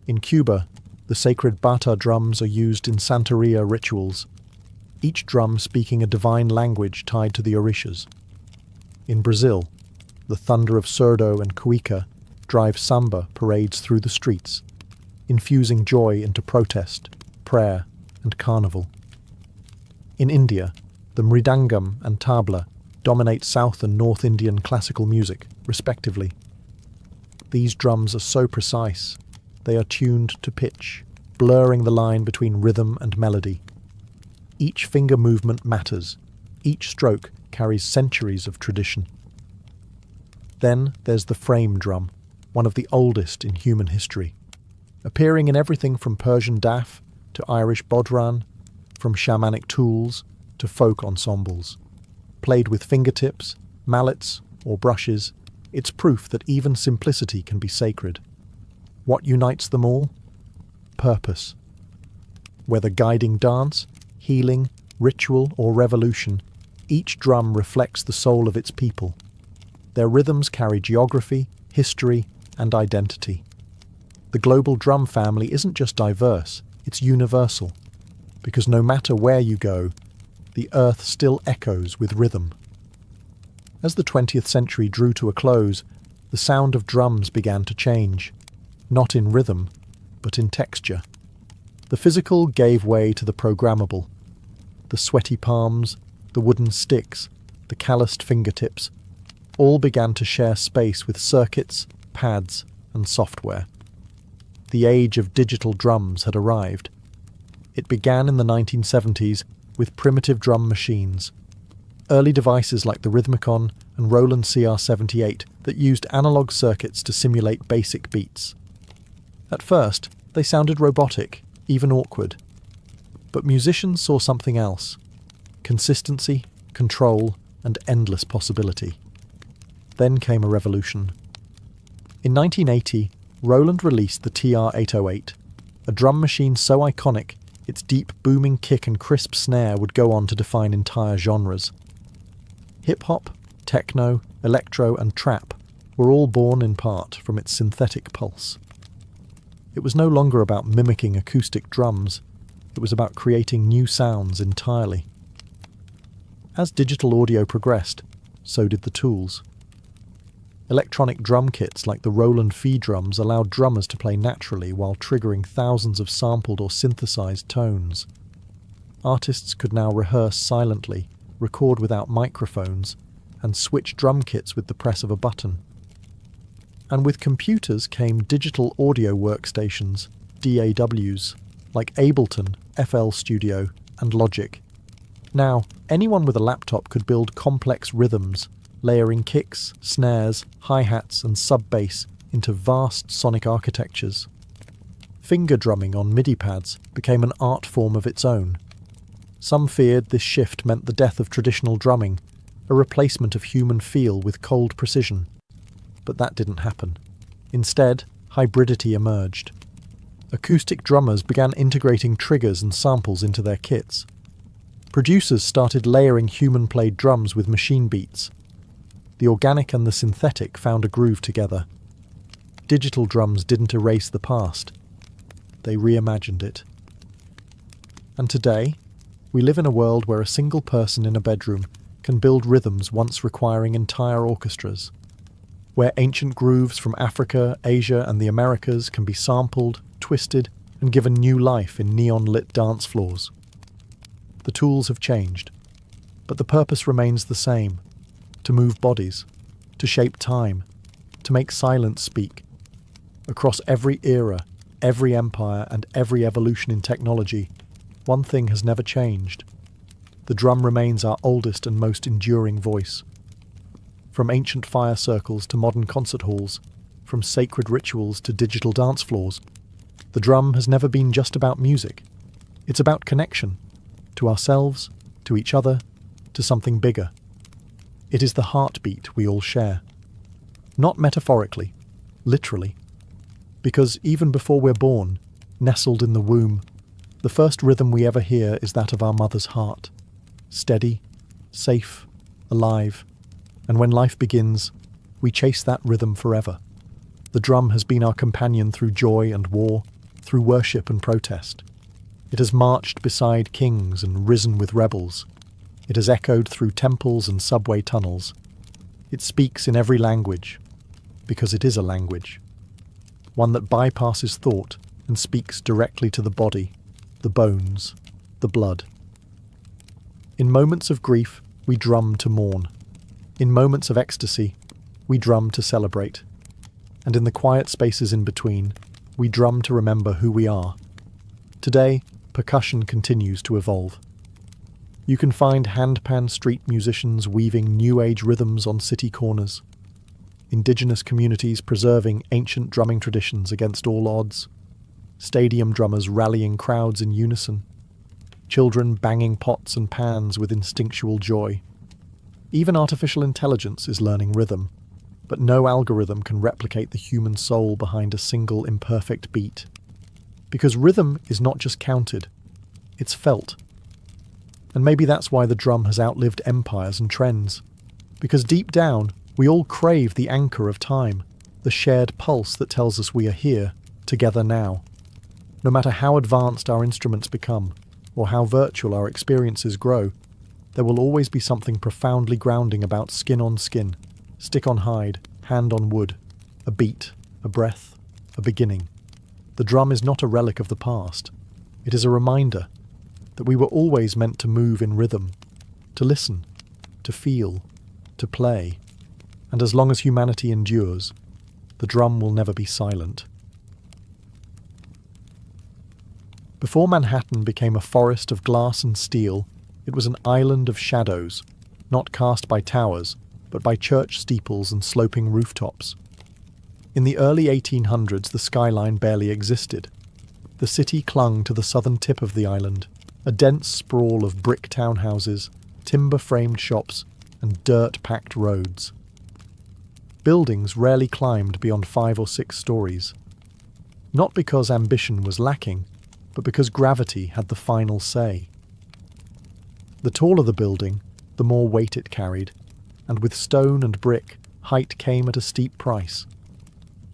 In Cuba, the sacred bata drums are used in Santeria rituals, each drum speaking a divine language tied to the orishas. In Brazil, the thunder of surdo and cuica drive samba parades through the streets, infusing joy into protest, prayer, and carnival. In India, the mridangam and tabla dominate South and North Indian classical music, respectively. These drums are so precise, they are tuned to pitch, blurring the line between rhythm and melody. Each finger movement matters, each stroke carries centuries of tradition. Then there's the frame drum, one of the oldest in human history, appearing in everything from Persian daf to Irish bodhran, from shamanic tools to folk ensembles. Played with fingertips, mallets, or brushes, it's proof that even simplicity can be sacred. What unites them all? Purpose. Whether guiding dance, healing, ritual, or revolution, each drum reflects the soul of its people. Their rhythms carry geography, history, and identity. The global drum family isn't just diverse, it's universal, because no matter where you go, the earth still echoes with rhythm. As the 20th century drew to a close, the sound of drums began to change, not in rhythm, but in texture. The physical gave way to the programmable. The sweaty palms, the wooden sticks, the calloused fingertips, all began to share space with circuits, pads, and software. The age of digital drums had arrived. It began in the 1970s with primitive drum machines. Early devices like the Rhythmicon and Roland CR78 that used analog circuits to simulate basic beats. At first, they sounded robotic, even awkward. But musicians saw something else: consistency, control, and endless possibility. Then came a revolution. In 1980, Roland released the TR-808, a drum machine so iconic its deep booming kick and crisp snare would go on to define entire genres. Hip-hop, techno, electro, and trap were all born in part from its synthetic pulse. It was no longer about mimicking acoustic drums, it was about creating new sounds entirely. As digital audio progressed, so did the tools. Electronic drum kits like the Roland Fee drums allowed drummers to play naturally while triggering thousands of sampled or synthesized tones. Artists could now rehearse silently, record without microphones, and switch drum kits with the press of a button. And with computers came digital audio workstations, DAWs, like Ableton, FL Studio, and Logic. Now, anyone with a laptop could build complex rhythms, layering kicks, snares, hi-hats, and sub-bass into vast sonic architectures. Finger drumming on MIDI pads became an art form of its own. Some feared this shift meant the death of traditional drumming, a replacement of human feel with cold precision. But that didn't happen. Instead, hybridity emerged. Acoustic drummers began integrating triggers and samples into their kits. Producers started layering human-played drums with machine beats. The organic and the synthetic found a groove together. Digital drums didn't erase the past. They reimagined it. And today, we live in a world where a single person in a bedroom can build rhythms once requiring entire orchestras, where ancient grooves from Africa, Asia, and the Americas can be sampled, twisted, and given new life in neon-lit dance floors. The tools have changed, but the purpose remains the same: to move bodies, to shape time, to make silence speak. Across every era, every empire, and every evolution in technology, one thing has never changed. The drum remains our oldest and most enduring voice. From ancient fire circles to modern concert halls, from sacred rituals to digital dance floors, The drum has never been just about music. It's about connection, to ourselves, to each other, to something bigger. It is the heartbeat we all share. Not metaphorically, literally. Because even before we're born, nestled in the womb, the first rhythm we ever hear is that of our mother's heart. Steady, safe, alive. And when life begins, we chase that rhythm forever. The drum has been our companion through joy and war, through worship and protest. It has marched beside kings and risen with rebels. It has echoed through temples and subway tunnels. It speaks in every language, because it is a language. One that bypasses thought and speaks directly to the body, the bones, the blood. In moments of grief, we drum to mourn. In moments of ecstasy, we drum to celebrate. And in the quiet spaces in between, we drum to remember who we are. Today, percussion continues to evolve. You can find handpan street musicians weaving new age rhythms on city corners, indigenous communities preserving ancient drumming traditions against all odds, stadium drummers rallying crowds in unison, children banging pots and pans with instinctual joy. Even artificial intelligence is learning rhythm, but no algorithm can replicate the human soul behind a single imperfect beat. Because rhythm is not just counted, it's felt. And maybe that's why the drum has outlived empires and trends. Because deep down, we all crave the anchor of time, the shared pulse that tells us we are here, together now. No matter how advanced our instruments become, or how virtual our experiences grow, there will always be something profoundly grounding about skin on skin, stick on hide, hand on wood, a beat, a breath, a beginning. The drum is not a relic of the past. It is a reminder that we were always meant to move in rhythm, to listen, to feel, to play. And as long as humanity endures, the drum will never be silent. Before Manhattan became a forest of glass and steel, it was an island of shadows, not cast by towers, but by church steeples and sloping rooftops. In the early 1800s, the skyline barely existed. The city clung to the southern tip of the island, a dense sprawl of brick townhouses, timber-framed shops, and dirt-packed roads. Buildings rarely climbed beyond 5 or 6 stories. Not because ambition was lacking, but because gravity had the final say. The taller the building, the more weight it carried, and with stone and brick, height came at a steep price.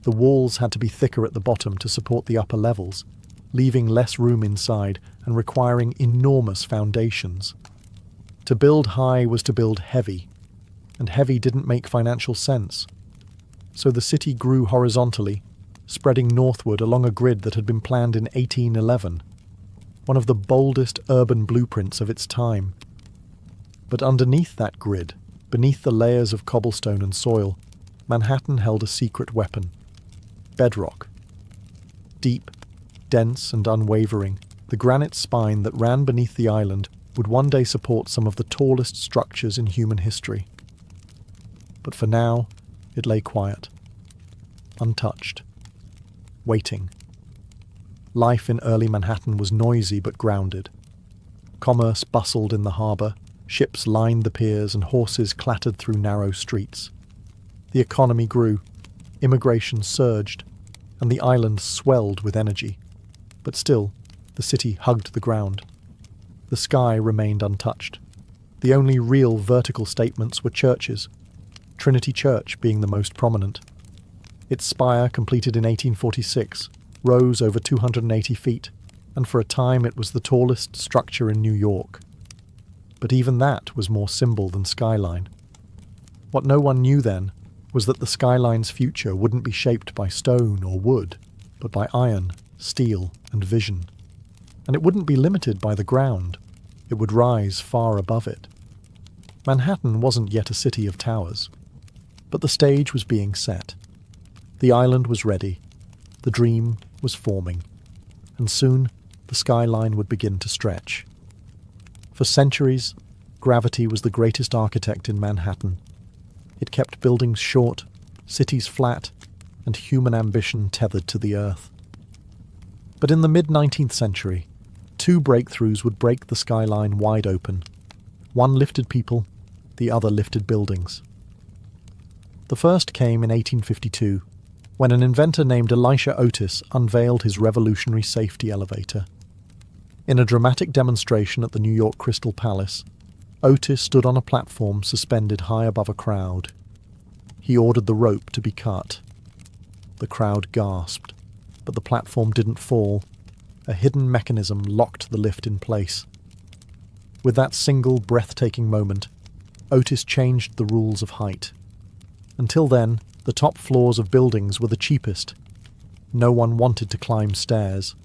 The walls had to be thicker at the bottom to support the upper levels, leaving less room inside and requiring enormous foundations. To build high was to build heavy, and heavy didn't make financial sense. So the city grew horizontally, spreading northward along a grid that had been planned in 1811, one of the boldest urban blueprints of its time. But underneath that grid, beneath the layers of cobblestone and soil, Manhattan held a secret weapon: bedrock. Deep, dense and unwavering, the granite spine that ran beneath the island would one day support some of the tallest structures in human history. But for now, it lay quiet, untouched, waiting. Life in early Manhattan was noisy but grounded. Commerce bustled in the harbour, ships lined the piers, and horses clattered through narrow streets. The economy grew, immigration surged, and the island swelled with energy. But still, the city hugged the ground. The sky remained untouched. The only real vertical statements were churches, Trinity Church being the most prominent. Its spire, completed in 1846, rose over 280 feet, and for a time it was the tallest structure in New York. But even that was more symbol than skyline. What no one knew then was that the skyline's future wouldn't be shaped by stone or wood, but by iron, steel, and vision. And it wouldn't be limited by the ground. It would rise far above it. Manhattan wasn't yet a city of towers, but the stage was being set. The island was ready. The dream was forming. And soon, the skyline would begin to stretch. For centuries, gravity was the greatest architect in Manhattan. It kept buildings short, cities flat, and human ambition tethered to the earth. But in the mid-19th century, two breakthroughs would break the skyline wide open. One lifted people, the other lifted buildings. The first came in 1852, when an inventor named Elisha Otis unveiled his revolutionary safety elevator. In a dramatic demonstration at the New York Crystal Palace, Otis stood on a platform suspended high above a crowd. He ordered the rope to be cut. The crowd gasped, but the platform didn't fall. A hidden mechanism locked the lift in place. With that single breathtaking moment, Otis changed the rules of height. Until then, the top floors of buildings were the cheapest. No one wanted to climb stairs.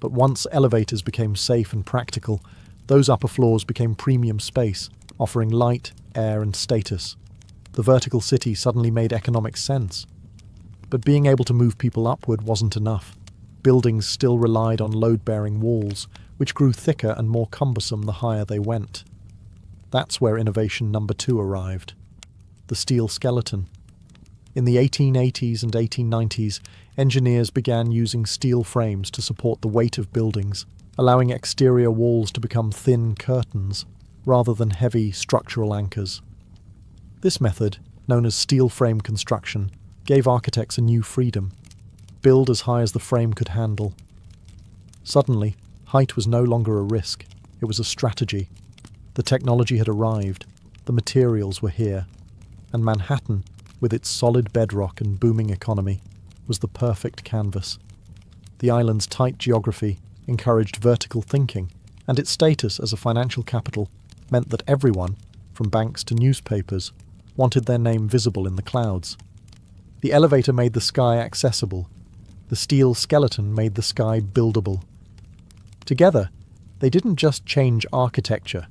But once elevators became safe and practical, those upper floors became premium space, offering light, air, and status. The vertical city suddenly made economic sense. But being able to move people upward wasn't enough. Buildings still relied on load-bearing walls, which grew thicker and more cumbersome the higher they went. That's where innovation number 2 arrived: the steel skeleton. In the 1880s and 1890s, engineers began using steel frames to support the weight of buildings, allowing exterior walls to become thin curtains rather than heavy structural anchors. This method, known as steel frame construction, gave architects a new freedom: build as high as the frame could handle. Suddenly, height was no longer a risk, it was a strategy. The technology had arrived, the materials were here, and Manhattan, with its solid bedrock and booming economy, was the perfect canvas. The island's tight geography encouraged vertical thinking, and its status as a financial capital meant that everyone, from banks to newspapers, wanted their name visible in the clouds. The elevator made the sky accessible. The steel skeleton made the sky buildable. Together, they didn't just change architecture,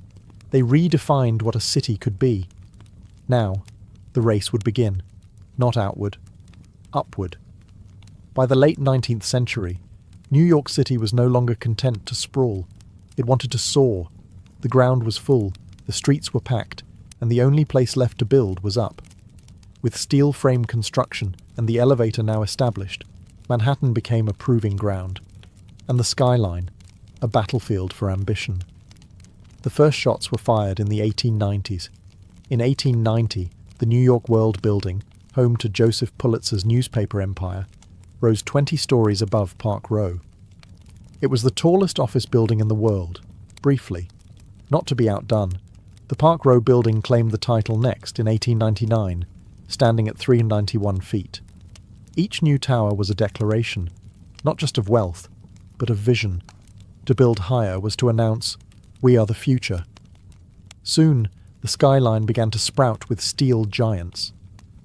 they redefined what a city could be. Now, the race would begin, not outward, upward. By the late 19th century, New York City was no longer content to sprawl. It wanted to soar. The ground was full, the streets were packed, and the only place left to build was up. With steel frame construction and the elevator now established, Manhattan became a proving ground, and the skyline, a battlefield for ambition. The first shots were fired in the 1890s. In 1890, the New York World Building, home to Joseph Pulitzer's newspaper empire, rose 20 stories above Park Row. It was the tallest office building in the world, briefly. Not to be outdone, the Park Row building claimed the title next in 1899, standing at 391 feet. Each new tower was a declaration, not just of wealth, but of vision. To build higher was to announce, "We are the future." Soon, the skyline began to sprout with steel giants.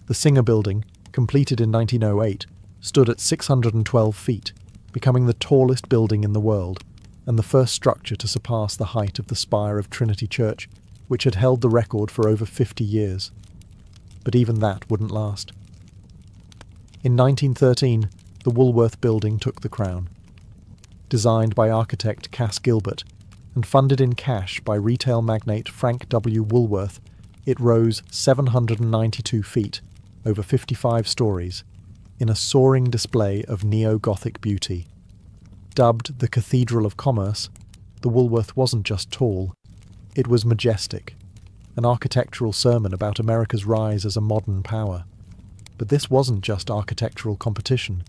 The Singer Building, completed in 1908, stood at 612 feet, becoming the tallest building in the world, and the first structure to surpass the height of the spire of Trinity Church, which had held the record for over 50 years. But even that wouldn't last. In 1913, the Woolworth Building took the crown. Designed by architect Cass Gilbert and funded in cash by retail magnate Frank W. Woolworth, it rose 792 feet, over 55 stories, in a soaring display of neo-Gothic beauty. Dubbed the Cathedral of Commerce, the Woolworth wasn't just tall, it was majestic, an architectural sermon about America's rise as a modern power. But this wasn't just architectural competition,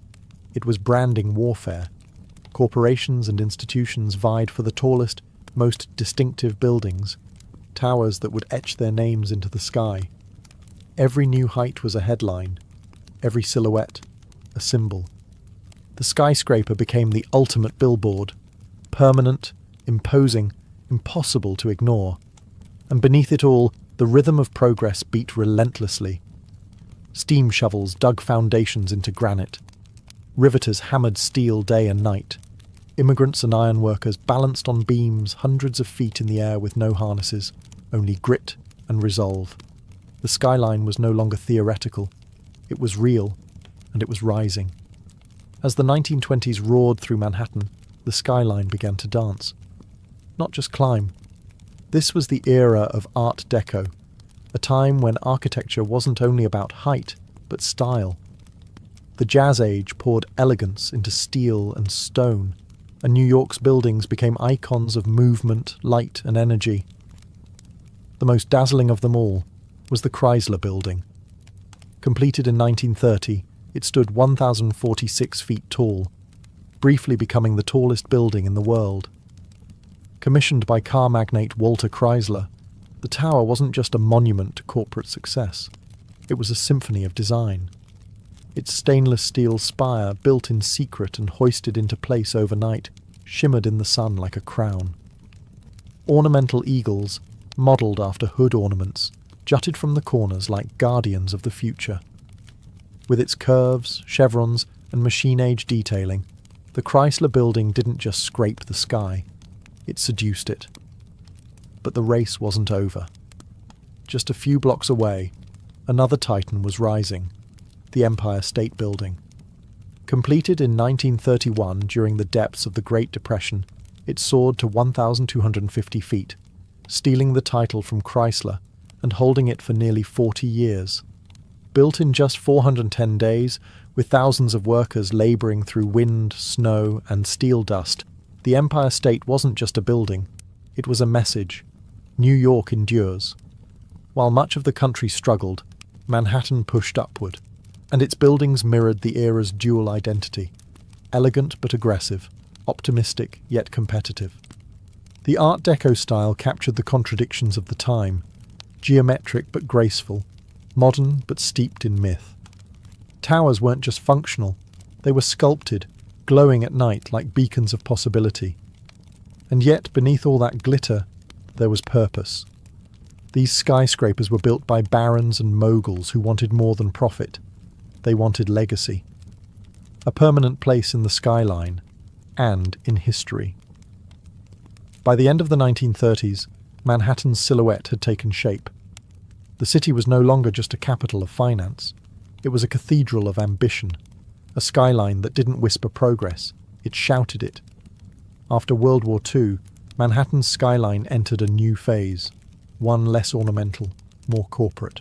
it was branding warfare. Corporations and institutions vied for the tallest, most distinctive buildings, towers that would etch their names into the sky. Every new height was a headline, every silhouette a symbol. The skyscraper became the ultimate billboard, permanent, imposing, impossible to ignore. And beneath it all, the rhythm of progress beat relentlessly. Steam shovels dug foundations into granite. Riveters hammered steel day and night. Immigrants and ironworkers balanced on beams hundreds of feet in the air with no harnesses, only grit and resolve. The skyline was no longer theoretical. It was real, and it was rising. As the 1920s roared through Manhattan, the skyline began to dance. Not just climb. This was the era of Art Deco, a time when architecture wasn't only about height, but style. The Jazz Age poured elegance into steel and stone, and New York's buildings became icons of movement, light, and energy. The most dazzling of them all was the Chrysler Building. Completed in 1930, it stood 1,046 feet tall, briefly becoming the tallest building in the world. Commissioned by car magnate Walter Chrysler, the tower wasn't just a monument to corporate success. It was a symphony of design. Its stainless steel spire, built in secret and hoisted into place overnight, shimmered in the sun like a crown. Ornamental eagles, modelled after hood ornaments, jutted from the corners like guardians of the future. With its curves, chevrons, and machine-age detailing, the Chrysler Building didn't just scrape the sky, it seduced it. But the race wasn't over. Just a few blocks away, another titan was rising, the Empire State Building. Completed in 1931 during the depths of the Great Depression, it soared to 1,250 feet, stealing the title from Chrysler and holding it for nearly 40 years. Built in just 410 days, with thousands of workers labouring through wind, snow, and steel dust, the Empire State wasn't just a building, it was a message. New York endures. While much of the country struggled, Manhattan pushed upward, and its buildings mirrored the era's dual identity, elegant but aggressive, optimistic yet competitive. The Art Deco style captured the contradictions of the time, geometric but graceful, modern but steeped in myth. Towers weren't just functional, they were sculpted, glowing at night like beacons of possibility. And yet, beneath all that glitter, there was purpose. These skyscrapers were built by barons and moguls who wanted more than profit. They wanted legacy. A permanent place in the skyline, and in history. By the end of the 1930s, Manhattan's silhouette had taken shape. The city was no longer just a capital of finance. It was a cathedral of ambition, a skyline that didn't whisper progress, it shouted it. After World War II, Manhattan's skyline entered a new phase, one less ornamental, more corporate.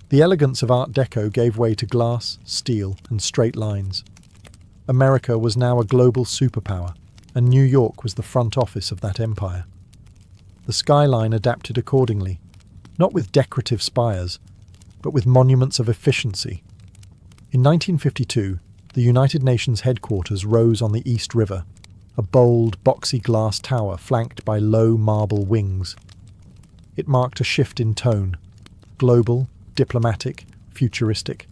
The elegance of Art Deco gave way to glass, steel, and straight lines. America was now a global superpower, and New York was the front office of that empire. The skyline adapted accordingly, not with decorative spires, but with monuments of efficiency. In 1952, the United Nations headquarters rose on the East River, a bold, boxy glass tower flanked by low marble wings. It marked a shift in tone, global, diplomatic, futuristic.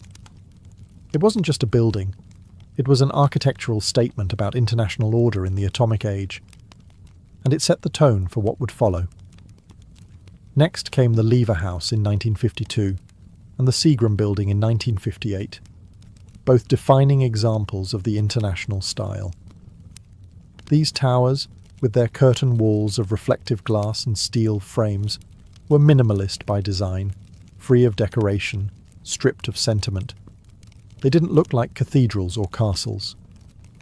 It wasn't just a building, it was an architectural statement about international order in the atomic age, and it set the tone for what would follow. Next came the Lever House in 1952, and the Seagram Building in 1958, both defining examples of the international style. These towers, with their curtain walls of reflective glass and steel frames, were minimalist by design, free of decoration, stripped of sentiment. They didn't look like cathedrals or castles.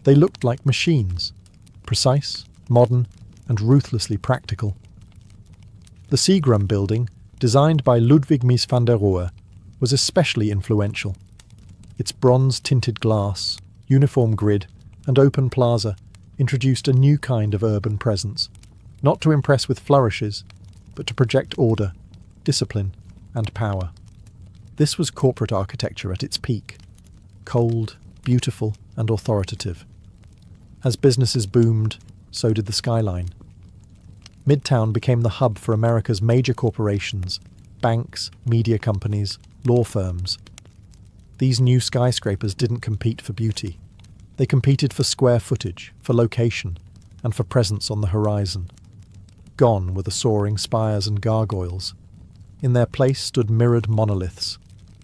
They looked like machines, precise, modern, and ruthlessly practical. The Seagram Building, designed by Ludwig Mies van der Rohe, was especially influential. Its bronze-tinted glass, uniform grid, and open plaza introduced a new kind of urban presence, not to impress with flourishes, but to project order, discipline, and power. This was corporate architecture at its peak, cold, beautiful, and authoritative. As businesses boomed, so did the skyline. Midtown became the hub for America's major corporations, banks, media companies, law firms. These new skyscrapers didn't compete for beauty. They competed for square footage, for location, and for presence on the horizon. Gone were the soaring spires and gargoyles. In their place stood mirrored monoliths,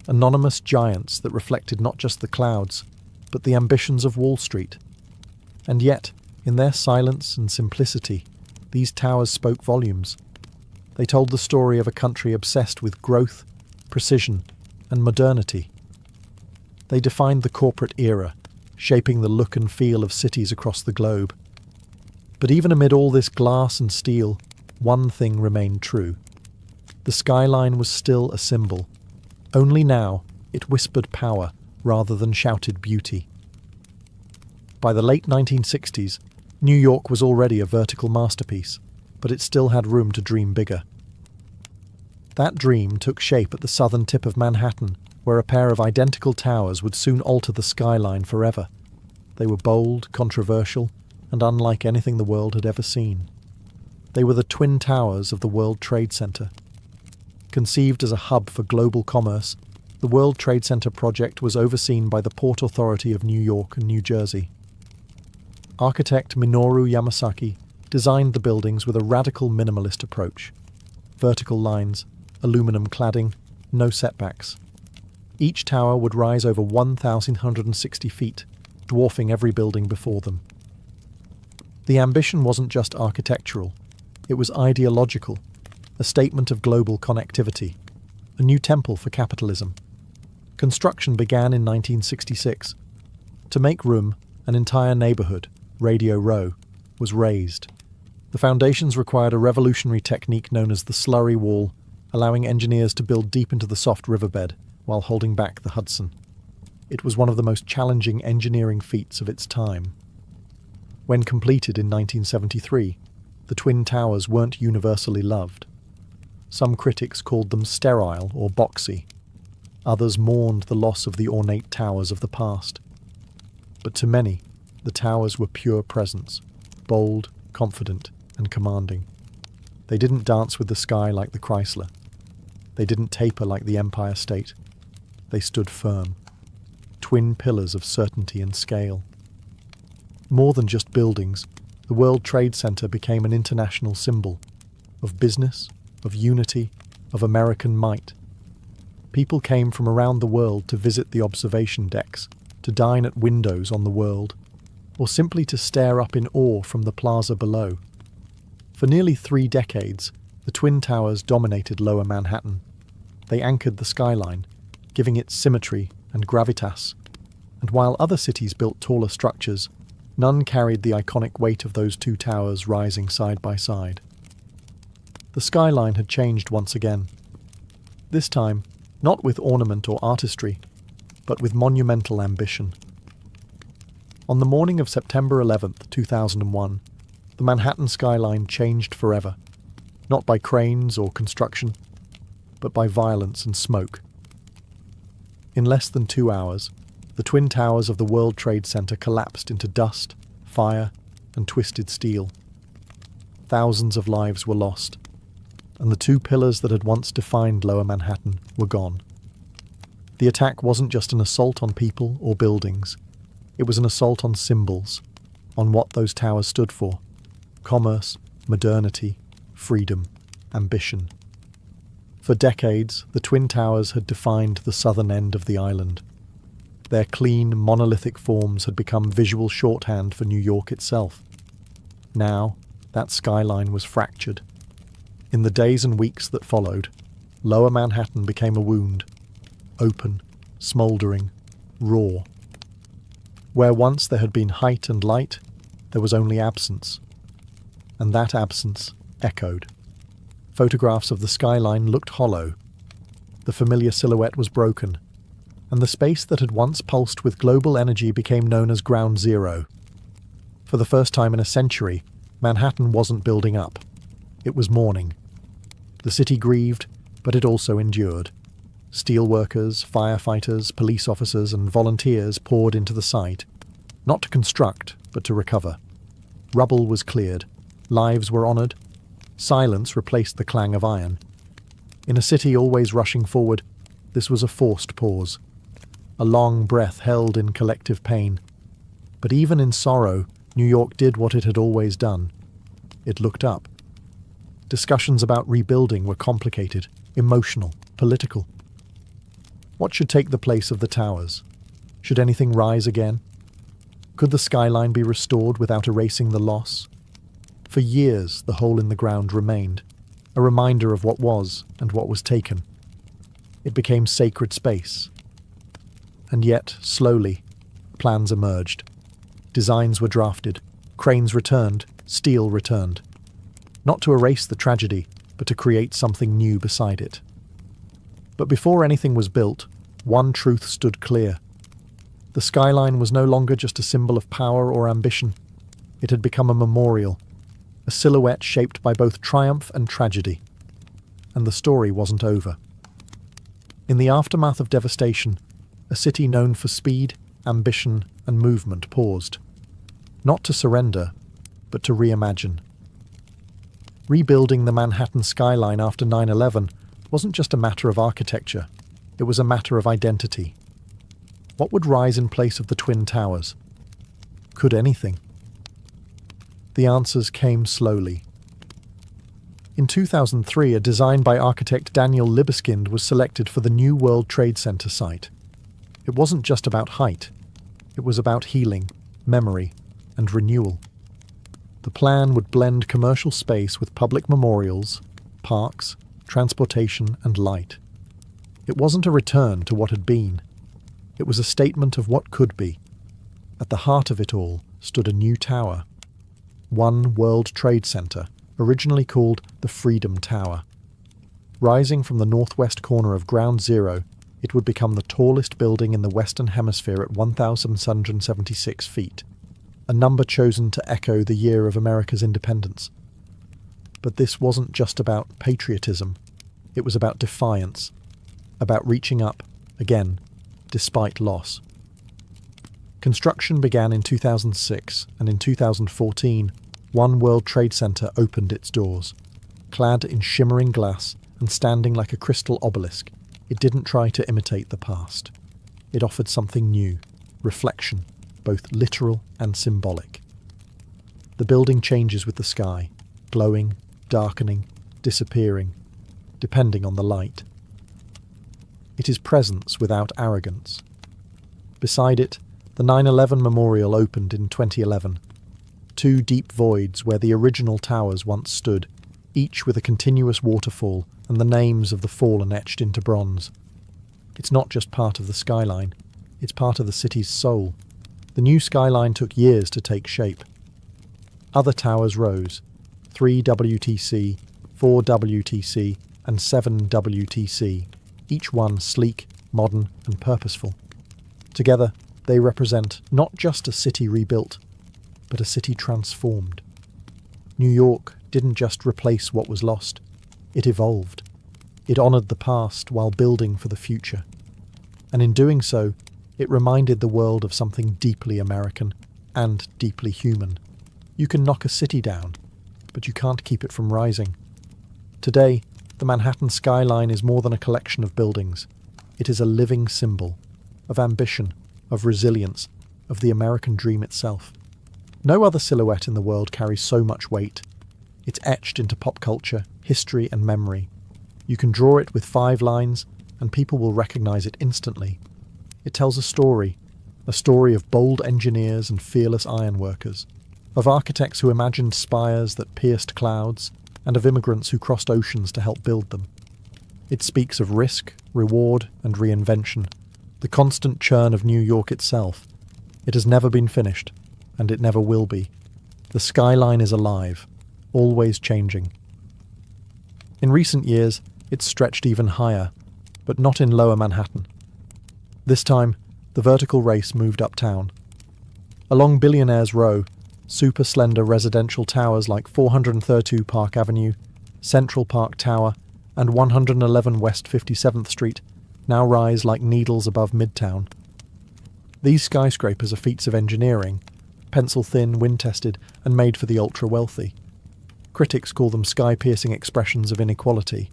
anonymous giants that reflected not just the clouds, but the ambitions of Wall Street. And yet, in their silence and simplicity, these towers spoke volumes. They told the story of a country obsessed with growth, precision, and modernity. They defined the corporate era, shaping the look and feel of cities across the globe. But even amid all this glass and steel, one thing remained true. The skyline was still a symbol. Only now it whispered power, rather than shouted beauty. By the late 1960s, New York was already a vertical masterpiece, but it still had room to dream bigger. That dream took shape at the southern tip of Manhattan, where a pair of identical towers would soon alter the skyline forever. They were bold, controversial, and unlike anything the world had ever seen. They were the twin towers of the World Trade Center. Conceived as a hub for global commerce, the World Trade Center project was overseen by the Port Authority of New York and New Jersey. Architect Minoru Yamasaki designed the buildings with a radical minimalist approach. Vertical lines, aluminum cladding, no setbacks. Each tower would rise over 1,160 feet, dwarfing every building before them. The ambition wasn't just architectural, it was ideological, a statement of global connectivity, a new temple for capitalism. Construction began in 1966. To make room, an entire neighborhood, Radio Row, was raised. The foundations required a revolutionary technique known as the slurry wall, allowing engineers to build deep into the soft riverbed while holding back the Hudson. It was one of the most challenging engineering feats of its time. When completed in 1973, the Twin Towers weren't universally loved. Some critics called them sterile or boxy. Others mourned the loss of the ornate towers of the past. But to many, the towers were pure presence, bold, confident, and commanding. They didn't dance with the sky like the Chrysler. They didn't taper like the Empire State. They stood firm, twin pillars of certainty and scale. More than just buildings, the World Trade Center became an international symbol of business, of unity, of American might. People came from around the world to visit the observation decks, to dine at windows on the world, or simply to stare up in awe from the plaza below. For nearly 3 decades, the Twin Towers dominated Lower Manhattan. They anchored the skyline, giving it symmetry and gravitas, and while other cities built taller structures, none carried the iconic weight of those 2 towers rising side by side. The skyline had changed once again. This time, not with ornament or artistry, but with monumental ambition. On the morning of September 11th, 2001, the Manhattan skyline changed forever, not by cranes or construction, but by violence and smoke. In less than 2 hours, the Twin Towers of the World Trade Center collapsed into dust, fire, and twisted steel. Thousands of lives were lost, and the 2 pillars that had once defined Lower Manhattan were gone. The attack wasn't just an assault on people or buildings. It was an assault on symbols, on what those towers stood for: commerce, modernity, freedom, ambition. For decades, the Twin Towers had defined the southern end of the island. Their clean, monolithic forms had become visual shorthand for New York itself. Now, that skyline was fractured. In the days and weeks that followed, Lower Manhattan became a wound, open, smouldering, raw. Where once there had been height and light, there was only absence. And that absence echoed. Photographs of the skyline looked hollow. The familiar silhouette was broken, and the space that had once pulsed with global energy became known as Ground Zero. For the first time in a century, Manhattan wasn't building up. It was mourning. The city grieved, but it also endured. Steelworkers, firefighters, police officers, and volunteers poured into the site, not to construct, but to recover. Rubble was cleared. Lives were honoured. Silence replaced the clang of iron. In a city always rushing forward, this was a forced pause. A long breath held in collective pain. But even in sorrow, New York did what it had always done. It looked up. Discussions about rebuilding were complicated, emotional, political. What should take the place of the towers? Should anything rise again? Could the skyline be restored without erasing the loss? For years, the hole in the ground remained, a reminder of what was and what was taken. It became sacred space. And yet, slowly, plans emerged. Designs were drafted, cranes returned, steel returned. Not to erase the tragedy, but to create something new beside it. But before anything was built, one truth stood clear. The skyline was no longer just a symbol of power or ambition. It had become a memorial, a silhouette shaped by both triumph and tragedy. And the story wasn't over. In the aftermath of devastation, a city known for speed, ambition, and movement paused. Not to surrender, but to reimagine. Rebuilding the Manhattan skyline after 9/11 wasn't just a matter of architecture, it was a matter of identity. What would rise in place of the Twin Towers? Could anything? The answers came slowly. In 2003, a design by architect Daniel Libeskind was selected for the new World Trade Center site. It wasn't just about height, it was about healing, memory, and renewal. The plan would blend commercial space with public memorials, parks, transportation, and light. It wasn't a return to what had been. It was a statement of what could be. At the heart of it all stood a new tower. One World Trade Center, originally called the Freedom Tower. Rising from the northwest corner of Ground Zero, it would become the tallest building in the Western Hemisphere at 1,776 feet, a number chosen to echo the year of America's independence. But this wasn't just about patriotism. It was about defiance, about reaching up, again, despite loss. Construction began in 2006, and in 2014, One World Trade Center opened its doors. Clad in shimmering glass and standing like a crystal obelisk, it didn't try to imitate the past. It offered something new, reflection, both literal and symbolic. The building changes with the sky, glowing, darkening, disappearing, depending on the light. It is presence without arrogance. Beside it, the 9/11 Memorial opened in 2011. Two deep voids where the original towers once stood, each with a continuous waterfall and the names of the fallen etched into bronze. It's not just part of the skyline, it's part of the city's soul. The new skyline took years to take shape. Other towers rose, 3 WTC, 4 WTC, and 7 WTC, each one sleek, modern, and purposeful. Together, they represent not just a city rebuilt, but a city transformed. New York didn't just replace what was lost, it evolved. It honoured the past while building for the future. And in doing so, it reminded the world of something deeply American and deeply human. You can knock a city down, but you can't keep it from rising. Today, the Manhattan skyline is more than a collection of buildings. It is a living symbol of ambition, of resilience, of the American dream itself. No other silhouette in the world carries so much weight. It's etched into pop culture, history, and memory. You can draw it with 5 lines, and people will recognize it instantly. It tells a story of bold engineers and fearless ironworkers, of architects who imagined spires that pierced clouds, and of immigrants who crossed oceans to help build them. It speaks of risk, reward, and reinvention, the constant churn of New York itself. It has never been finished, and it never will be. The skyline is alive, always changing. In recent years, it's stretched even higher, but not in lower Manhattan. This time, the vertical race moved uptown. Along Billionaires Row, super slender residential towers like 432 Park Avenue, Central Park Tower, and 111 West 57th Street now rise like needles above Midtown. These skyscrapers are feats of engineering, pencil-thin, wind-tested, and made for the ultra-wealthy. Critics call them sky-piercing expressions of inequality.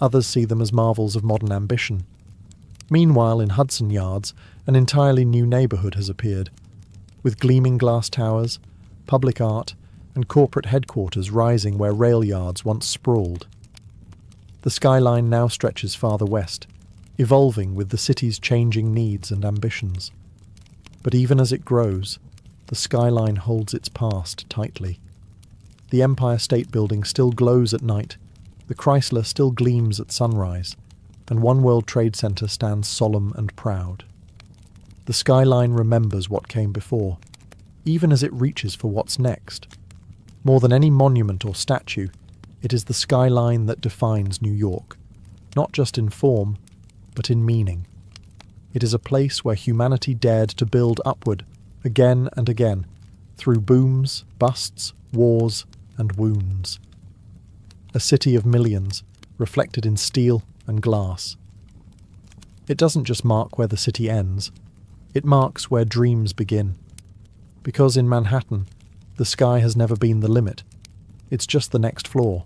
Others see them as marvels of modern ambition. Meanwhile, in Hudson Yards, an entirely new neighbourhood has appeared, with gleaming glass towers, public art, and corporate headquarters rising where rail yards once sprawled. The skyline now stretches farther west, evolving with the city's changing needs and ambitions. But even as it grows, the skyline holds its past tightly. The Empire State Building still glows at night, the Chrysler still gleams at sunrise, and One World Trade Center stands solemn and proud. The skyline remembers what came before, even as it reaches for what's next. More than any monument or statue, it is the skyline that defines New York, not just in form, but in meaning. It is a place where humanity dared to build upward, again and again, through booms, busts, wars, and wounds. A city of millions, reflected in steel and glass. It doesn't just mark where the city ends, it marks where dreams begin. Because in Manhattan, the sky has never been the limit, it's just the next floor.